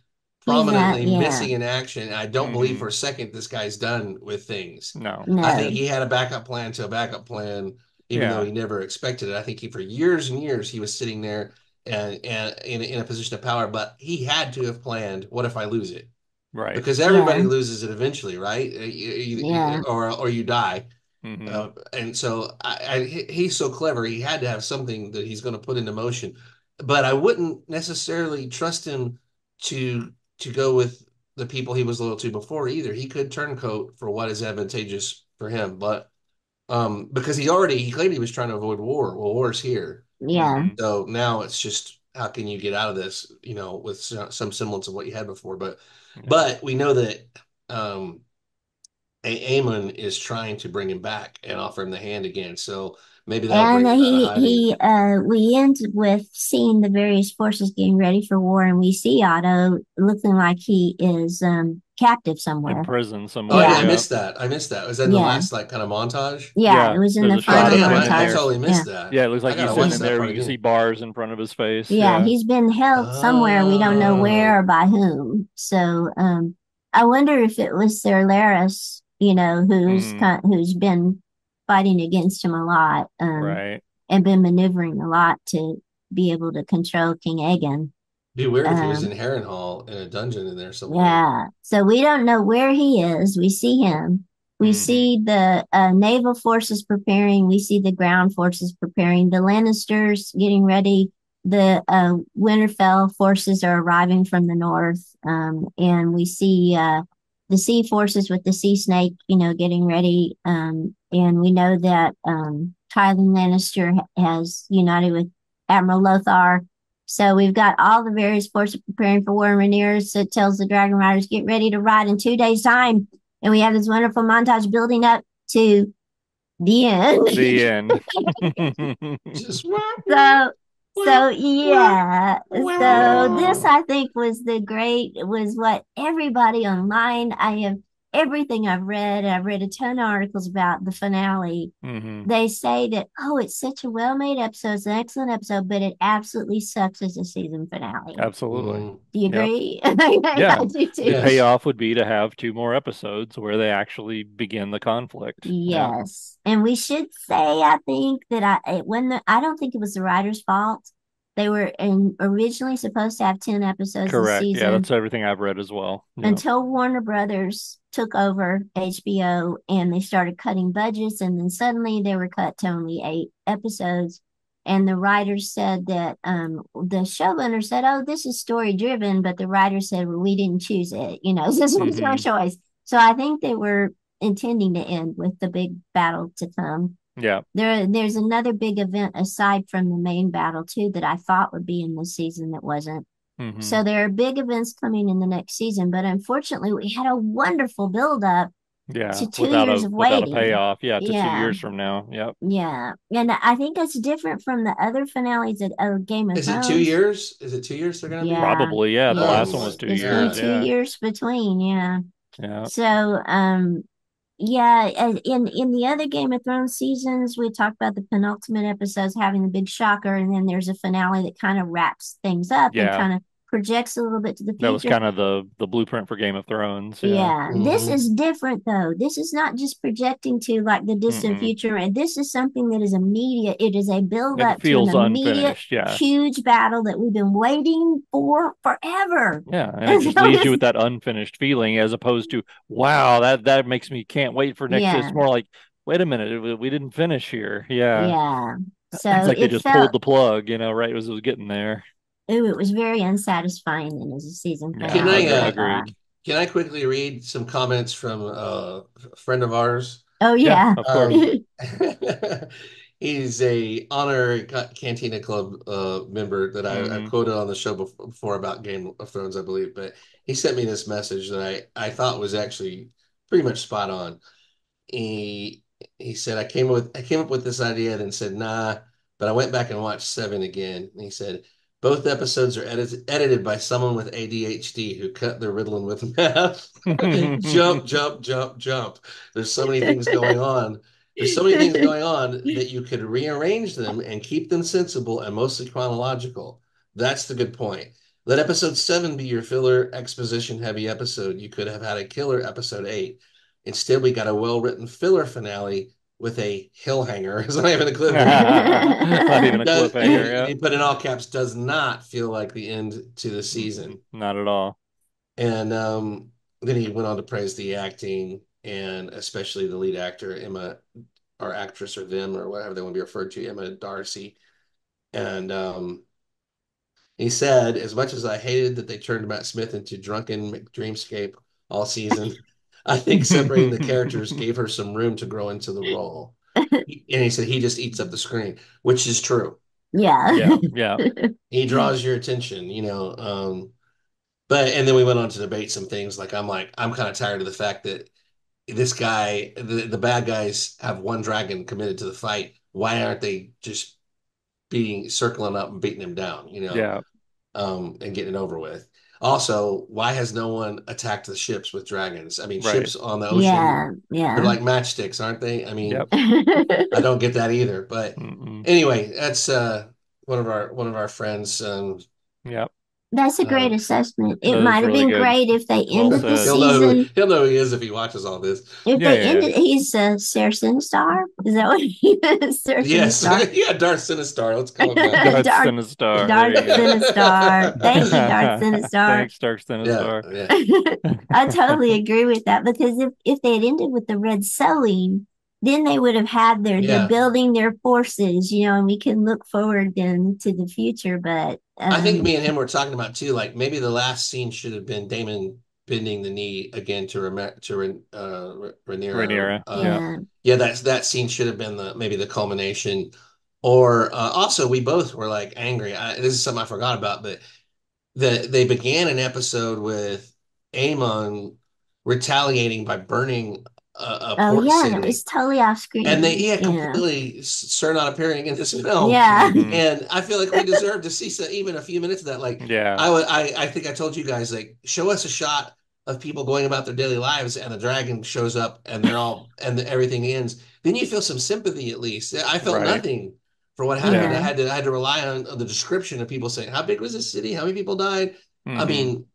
He's not, prominently yeah, missing in action. And I don't believe for Hmm. a second this guy's done with things. No, I think no, he had a backup plan to a backup plan, even though yeah, he never expected it. I think he for years and years he was sitting there and in a position of power, but he had to have planned, what if I lose it? right. Because yeah, everybody loses it eventually, right? yeah. Or you die. Hmm. And so he's so clever. He had to have something that he's going to put into motion. But I wouldn't necessarily trust him to to go with the people he was loyal to before either. He could turncoat for what is advantageous for him, but because he claimed he was trying to avoid war. Well, war's here. Yeah. Hmm. So now it's just how can you get out of this, with some semblance of what you had before. Yeah. But we know that um Aemon is trying to bring him back and offer him the hand again. So maybe that'll And bring him out of hiding. we end with seeing the various forces getting ready for war, and we see Otto looking like he is captive In somewhere. prison Oh, somewhere. I Yeah, Yeah, missed that. I missed that. Was that in the yeah, last like kind of montage? yeah. It yeah. was in There's the a Oh, shot final of damn, him I, in I there. montage. totally Yeah, missed that. Yeah, it looks I like he's gotta sitting watch in that there. part You can see again. bars in front of his face. yeah. Yeah. He's been held somewhere. We don't know where Oh, or by whom. So, I wonder if it was Sir Laris, Hmm. who's been fighting against him a lot, Right. and been maneuvering a lot to be able to control King Aegon. be weird if he was in Um, Harrenhal in a dungeon in there somewhere. yeah. So we don't know where he is. We see him. We Hmm. see the naval forces preparing. We see the ground forces preparing. The Lannisters getting ready. The Winterfell forces are arriving from the north. And we see the sea forces with the sea snake, getting ready. And we know that Tywin Lannister has united with Admiral Lothar, so we've got all the various forces preparing for war and Rhaenyra. So it tells the Dragon Riders, get ready to ride in 2 days' time. And we have this wonderful montage building up to the end. The end. Just wah, wah, so wah, so wah, yeah. So Yeah. this I think was what everybody online, I have everything I've read a ton of articles about the finale. Hmm. They say that, oh, it's such a well-made episode, it's an excellent episode, but it absolutely sucks as a season finale. Absolutely. mm, Do you Yep. agree? I Yeah. do The too. yes. payoff would be to have two more episodes where they actually begin the conflict. Yeah. Yes. And we should say, I think that I don't think it was the writer's fault. They were originally supposed to have 10 episodes this Correct. Yeah, that's season everything I've read as well. Yeah. until Warner Brothers took over HBO and they started cutting budgets. And then suddenly they were cut to only 8 episodes. And the writers said that the showrunner said, "Oh, this is story driven," but the writer said, "Well, we didn't choose it. This was our Hmm. choice." So I think they were intending to end with the big battle to come. Yeah. There's another big event aside from the main battle too that I thought would be in this season that wasn't. Hmm. So there are big events coming in the next season, but unfortunately, we had a wonderful build up Yeah. to two Without years a of without a waiting. payoff. Yeah, to two Yeah, years from now. Yep. yeah, and I think that's different from the other finales of Game of Is it two Thrones. years? Is it 2 years they're gonna be? Yeah, Probably. Yeah. The Oh last yes, one was my two it's been years. God. 2 years between. Yeah, Yeah. so yeah, in the other Game of Thrones seasons, we talked about the penultimate episodes having the big shocker, and then there's a finale that kind of wraps things up and Yeah. kind of projects a little bit to the That was future. kind of the blueprint for Game of Thrones. Yeah. Yeah, this Hmm. is different though. This is not just projecting to like the distant Mm-mm. future, and this is something that is immediate. It is a build It up to an feels immediate, unfinished. Yeah. huge battle that we've been waiting for forever. Yeah, and it And just so leaves you this, with that unfinished feeling as opposed to, wow, that makes me can't wait for next. It's yeah, more like, wait a minute, we didn't finish here. Yeah. yeah. It's So like they it just pulled felt, the plug, right as it was getting there. ooh, it was very unsatisfying and as a season Yeah, Can finale I so uh far. agreed. can I quickly read some comments from a friend of ours? Oh Yeah, yeah. of course. Um, he's a honorary Cantina Club member that I've Hmm. quoted on the show before about Game of Thrones, I believe. But he sent me this message that I thought was actually pretty much spot on. He he said I came up with this idea and said nah, but I went back and watched seven again. And he said both episodes are edited by someone with ADHD who cut their Ritalin with math. Jump, jump, jump, jump. There's so many things going on. There's so many things going on that you could rearrange them and keep them sensible and mostly chronological. That's the good point. Let episode seven be your filler exposition heavy episode. You could have had a killer episode eight. Instead, we got a well-written filler finale with a hill hanger. It's not even a cliffhanger. Not even a cliffhanger. Yeah. He put in all caps, does not feel like the end to the Mm-mm, season. not at all. And then he went on to praise the acting and especially the lead actor, Emma, or actress, or them, or whatever they want to be referred to, Emma Darcy. And he said, as much as I hated that they turned Matt Smith into drunken McDreamscape all season, I think separating the characters gave her some room to grow into the role. And he said he just eats up the screen, which is true. Yeah. Yeah, yeah, He draws your attention, you know. But and then we went on to debate some things. Like I'm kind of tired of the fact that this guy, the bad guys have one dragon committed to the fight. Why aren't they just circling up and beating him down, you know? yeah. And getting it over with. Also, why has no one attacked the ships with dragons? I mean, Right. ships on the ocean, Yeah. they're Yeah. like matchsticks, aren't they? I mean, Yep. I don't get that either. But Mm-mm. anyway, that's one of our friends. Yep. That's a great Um, assessment. It That is might have really been good. great if they Well ended the said. season. he'll know who he is if he watches all this. If Yeah, they yeah, yeah. ended, he's Sarah Sinistar. Is that what he is? Sarah Yes, Sinistar. yeah, Darth Sinistar. Let's call him that. Darth Dark, Sinistar. There Dark you go. Sinistar. Thank you, Dark Sinistar. Thanks, Darth Yeah, Sinistar. yeah, I totally agree with that because if they had ended with the red sewing, then they would have had they're yeah. building their forces, and we can look forward then to the future. But I think me and him were talking about too. Like maybe the last scene should have been Damon bending the knee again to Rhaenyra. Rhaenyra. Yeah. yeah, Yeah, that scene should have been the maybe the culmination. Or also, we both were like angry. This is something I forgot about, but they began an episode with Aemon retaliating by burning a oh port yeah, and it city. was totally off And they, screen. yeah, Yeah, completely sir not appearing in this film. yeah, Hmm. And I feel like we deserve to see even a few minutes of that. Like Yeah. I think I told you guys, like, show us a shot of people going about their daily lives and a dragon shows up and they're all and everything ends. Then you feel some sympathy at least. I felt Right. nothing for what happened. Yeah. yeah, I had to rely on the description of people saying how big was this city, how many people died. I Hmm. mean,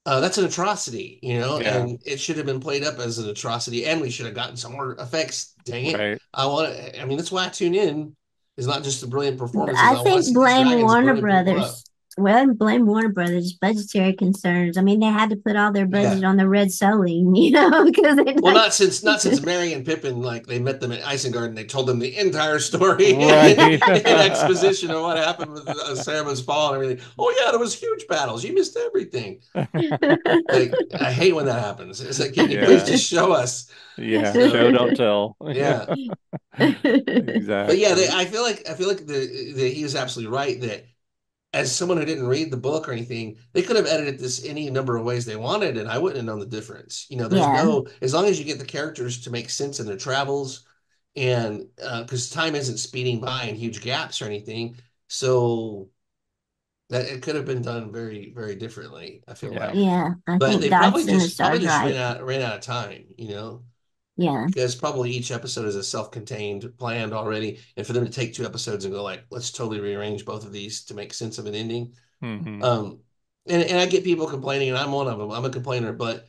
that's an atrocity, you know, Yeah. and it should have been played up as an atrocity, and we should have gotten some more effects. Dang it! Right. I mean, that's why I tune in. It's not just the brilliant performances. I I want to think see these blame dragons Warner burning people up. Brothers. Well, blame Warner Brothers budgetary concerns. I mean, they had to put all their Yeah. budget on the red sewing, because they Well, like, not since Merry and Pippin, like they met them at Isengard and they told them the entire story Right. in exposition of what happened with Saruman's fall and everything. Oh yeah, there was huge battles. You missed everything. Like I hate when that happens. It's like, can you please Yeah. just show us? Yeah. Show, So don't tell. yeah. But yeah, Exactly. I feel like he was absolutely right that as someone who didn't read the book or anything, they could have edited this any number of ways they wanted, and I wouldn't have known the difference. You know, there's yeah, no as long as you get the characters to make sense in their travels, and because time isn't speeding by in huge gaps or anything, so that it could have been done very, very differently. I feel Yeah. like, yeah. I but think they Dodson probably star's just right. ran out of time. You know, Yeah. because probably each episode is a self-contained planned already, and for them to take two episodes and go like, let's totally rearrange both of these to make sense of an ending. Hmm. um and I get people complaining and I'm one of them. I'm a complainer, but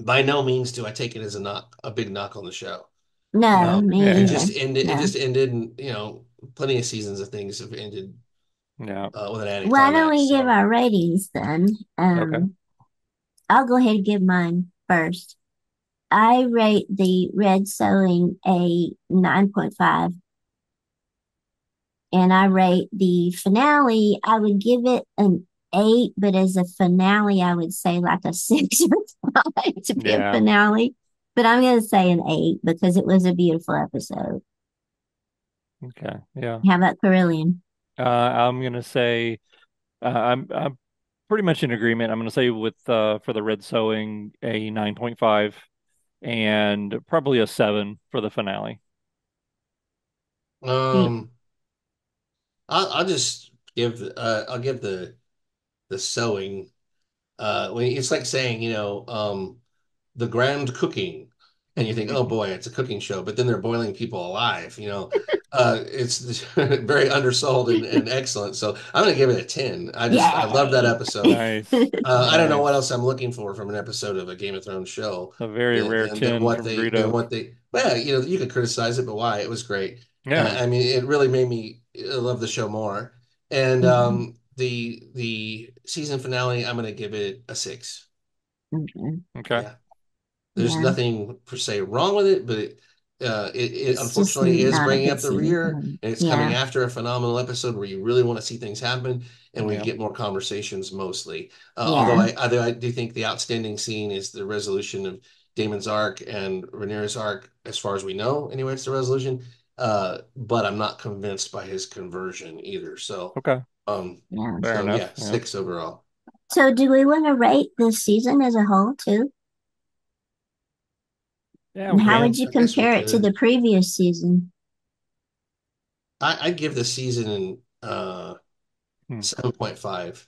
by no means do I take it as a big knock on the show. No, No. me Yeah. either. It No. just ended, and you know, plenty of seasons of things have ended Yeah. with an Why don't anticlimax. we give So our ratings then? Okay. I'll go ahead and give mine first. I rate the red sewing a 9.5, and I rate the finale, I would give it an 8, but as a finale, I would say like a 6 or 5 to be a Yeah. finale. But I'm going to say an 8 because it was a beautiful episode. Okay, yeah. How about Carillion? I'm gonna say I'm pretty much in agreement. I'm gonna say with for the red sewing a 9.5 and probably a 7 for the finale. Yeah. Um, I'll just give I'll give the sewing when it's like saying, the grand cooking, and you think, oh boy, it's a cooking show, but then they're boiling people alive, it's very undersold and excellent. So I'm gonna give it a 10. I love that Yay. episode. Nice, I don't know what nice. else I'm looking for from an episode of a Game of Thrones show A very rare than 10 from Greedo. well, you could criticize it, but why? It was great. Yeah. I mean, it really made me love the show more. And Mhm. the season finale, I'm gonna give it a 6. Okay. Okay. Yeah. There's Yeah. nothing per se wrong with it, but it It's just unfortunately is not a bringing good up the season for rear, them. and it's coming Yeah. after a phenomenal episode where you really want to see things happen, and we Yeah. get more conversations mostly. Yeah. Although I do think the outstanding scene is the resolution of Damon's arc and Rhaenyra's arc, as far as we know. Anyway, it's the resolution. But I'm not convinced by his conversion either. Okay. Yeah. Fair So yeah, enough. Yeah. 6 overall. So do we want to rate this season as a whole too? Yeah, And we how Yeah, would can. you I guess we compare it to the could. previous season? I'd give the season Hmm. 7.5.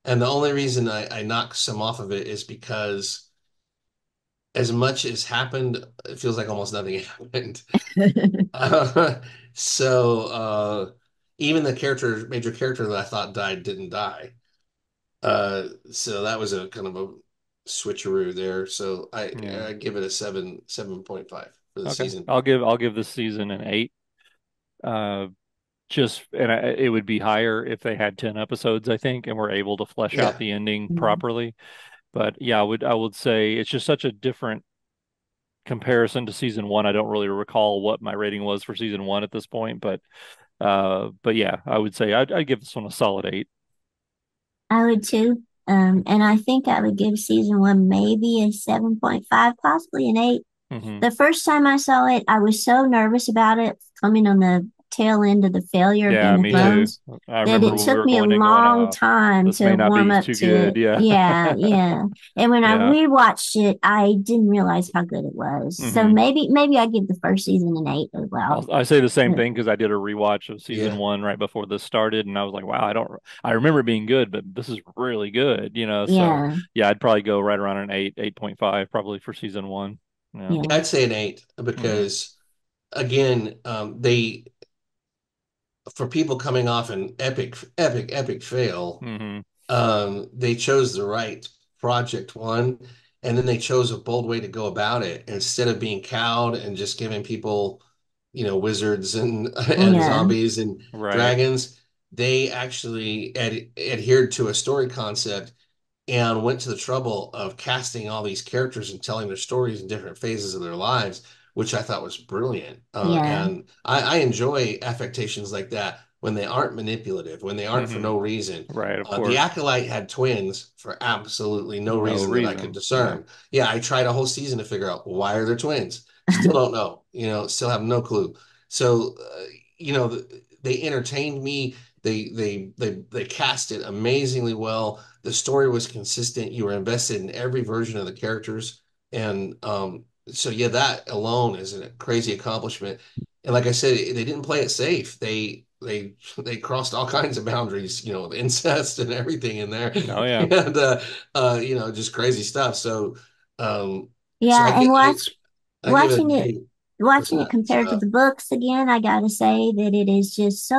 And the only reason I knock some off of it is because as much as happened, it feels like almost nothing happened. Uh, so even the major character that I thought died didn't die. So that was a kind of a switcheroo there. So Yeah. I give it a 7.5 for the Okay. season. I'll give this season an 8. Uh, it would be higher if they had 10 episodes, I think, and were able to flesh out Yeah. the ending Mm, properly. But yeah, I would say it's just such a different comparison to season one. I don't really recall what my rating was for season one at this point, but yeah, I would say I'd give this one a solid 8. I would too. And I think I would give season one maybe a 7.5, possibly an 8. Hmm. The first time I saw it, I was so nervous about it coming on the tail end of the failure of Yeah, Game of me Yeah. too. Thrones I that remember it when we took were me a going in going, long time this to may not warm be up too to it. good. Yeah. Yeah, yeah. And when I Yeah. rewatched it, I didn't realize how good it was. So Hmm. maybe I give the first season an 8 as well. I say the same Uh, thing because I did a rewatch of season Yeah. one right before this started, and I was like, wow, I remember it being good, but this is really good. So Yeah, yeah, I'd probably go right around an 8, 8.5, probably for season one. Yeah. Yeah, yeah, I'd say an 8 Hmm. because again, they for people coming off an epic fail, Hmm. they chose the right project one, and then they chose a bold way to go about it instead of being cowed and just giving people, wizards and and yeah, zombies and Right. dragons. They actually adhered to a story concept and went to the trouble of casting all these characters and telling their stories in different phases of their lives, which I thought was brilliant. yeah, And I enjoy affectations like that when they aren't manipulative, when they aren't for Hmm. no reason. Right, of The course. Acolyte had twins for absolutely no No reason that I could reason. Yeah. discern. Yeah, I tried a whole season to figure out why are there twins. Still don't know. Still have no clue. So, they entertained me. They cast it amazingly well. The story was consistent. You were invested in every version of the characters, and so yeah, that alone is a crazy accomplishment. And like I said, they didn't play it safe. They crossed all kinds of boundaries, incest and everything in there, Oh yeah. and just crazy stuff. Um, so yeah. And I give it watching an it 8 for watching it that. compared to the books again, I gotta say that it is just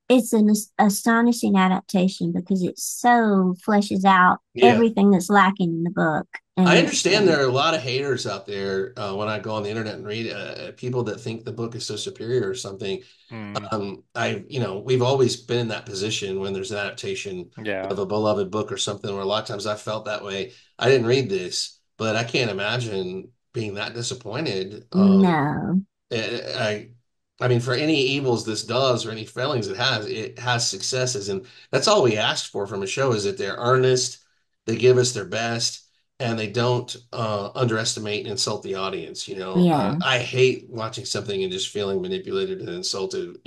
it's an astonishing adaptation because it so fleshes out Yeah. everything that's lacking in the book. I And understand there are a lot of haters out there when I go on the internet and read people that think the book is so superior or something. Mm, We've always been in that position when there's an adaptation yeah. of a beloved book or something where a lot of times I felt that way. I didn't read this, but I can't imagine being that disappointed. no, I, I mean, for any evils this does or any failings it has successes, and that's all we ask for from a show is that they're earnest, they give us their best, and they don't underestimate and insult the audience. Yeah. I hate watching something and just feeling manipulated and insulted.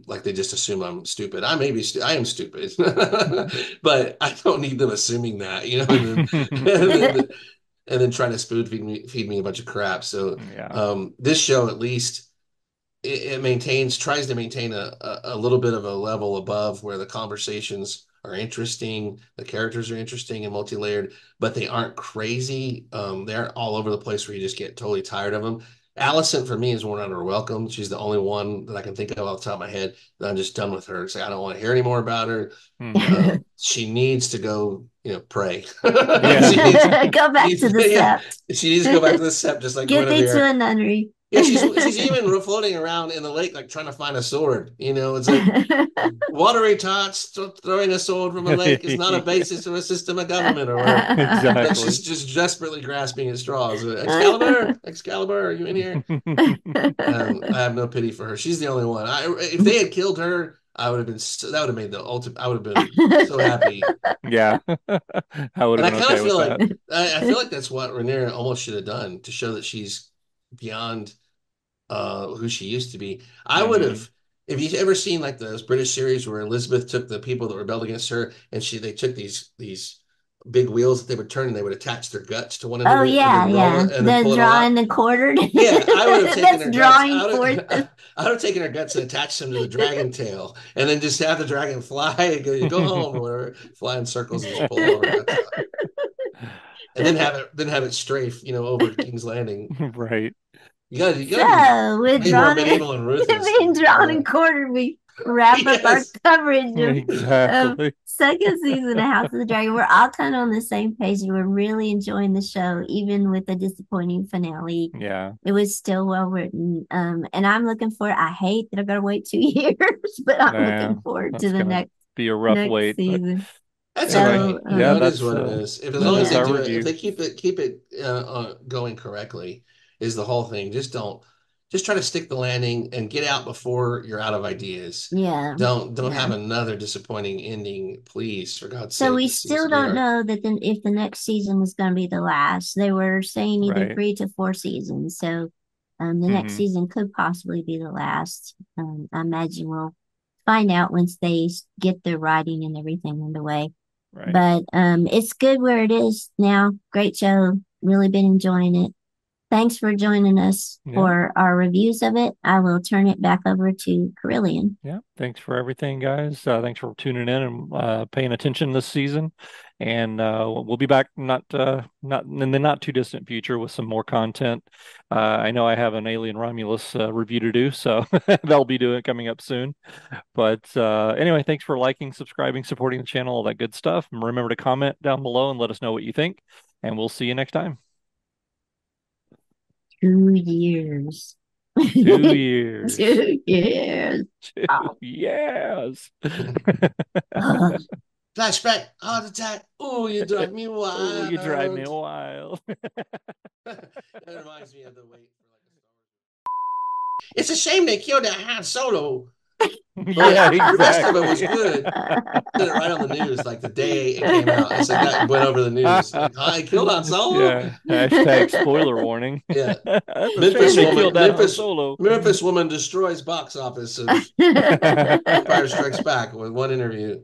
Like they just assume I'm stupid. I am stupid, but I don't need them assuming that. And then trying to spoon feed me a bunch of crap. So Yeah. this show at least it tries to maintain a little bit of a level above where the conversations are interesting, the characters are interesting and multi-layered, but they aren't crazy. They aren't all over the place where you just get totally tired of them. Allison for me is one under welcome. She's the only one that I can think of off the top of my head that I'm just done with her. Say I don't want to hear any more about her. Hmm. She needs to go, pray. Yeah. Go back to the Yeah, sept. she needs to go back to the sept, just like Get thee to Guinevere. a nunnery. Yeah, she's even floating around in the lake, like trying to find a sword. It's like watery tots throwing a sword from a lake is not a basis of a system of government or whatever. Like she's Exactly. just desperately grasping at straws. Excalibur, Excalibur, are you in here? I have no pity for her. She's the only one. If they had killed her, I would have been. That would have made the ultimate. I would have been so happy. Yeah. I would And have I been kind of okay with feel like that. I feel like that's what Rhaenyra almost should have done to show that she's beyond who she used to be. I would Hmm. have, if you've ever seen like those British series where Elizabeth took the people that rebelled against her and they took these big wheels that they would turn and they would attach their guts to one Oh another and yeah, then roll yeah. it and then The pull it all drawing out. and quartered. Yeah, I would have taken That's her guts. drawing forth the I would have taken her guts and attached them to the dragon tail, and then just have the dragon fly and go home or whatever, fly in circles and just pull all of her guts out, and then have it strafe, over King's Landing. Right. You gotta be So we're way more drawn in, medieval and ruthless being to do drawn and that. quartered. We wrap up our Yes. coverage of Exactly. second season of House of the Dragon. We're all kind of on the same page. We're really enjoying the show, even with the disappointing finale. Yeah. It was still well written. And I'm looking for. I hate that I've got to wait 2 years, but I'm Yeah. looking forward to That's the gonna be a rough next wait, but season. That's all anyway, So right. yeah, It is what it is. If as long as that's they our do it, if review. they keep it going correctly, is the whole thing. Just try to stick the landing and get out before you're out of ideas. yeah, Don't yeah. have another disappointing ending, please, for God's So sake, we this still season don't here. know that if the next season is going to be the last. They were saying either Right. 3 to 4 seasons. So the next Hmm. season could possibly be the last. I imagine we'll find out once they get the writing and everything underway. Right. But it's good where it is now. Great show. Really been enjoying it. Thanks for joining us Yeah. for our reviews of it. I will turn it back over to Carillion. Yeah. Thanks for everything, guys. Thanks for tuning in and paying attention this season. And we'll be back not in the not too distant future with some more content. I know I have an Alien Romulus review to do, so that'll be doing coming up soon. But anyway, thanks for liking, subscribing, supporting the channel, all that good stuff. And remember to comment down below and let us know what you think. And we'll see you next time. 2 years. 2 years. 2 years. Two Oh, years. ugh. Flashback, heart attack. Oh, you drive me Oh, you drive me wild. wild. That reminds me of the wait for like a Star Wars. It's a shame they killed that Han Solo, Yeah, but the rest of it was exactly. good. Did it right on the news, like the day it came out. It's like that went over the news. Like, I killed Han Solo. Yeah. Hashtag spoiler warning. Yeah, That's a shame Memphis they killed woman, that Han Memphis, Solo. Memphis woman destroys box office of Empire Strikes Back with one interview.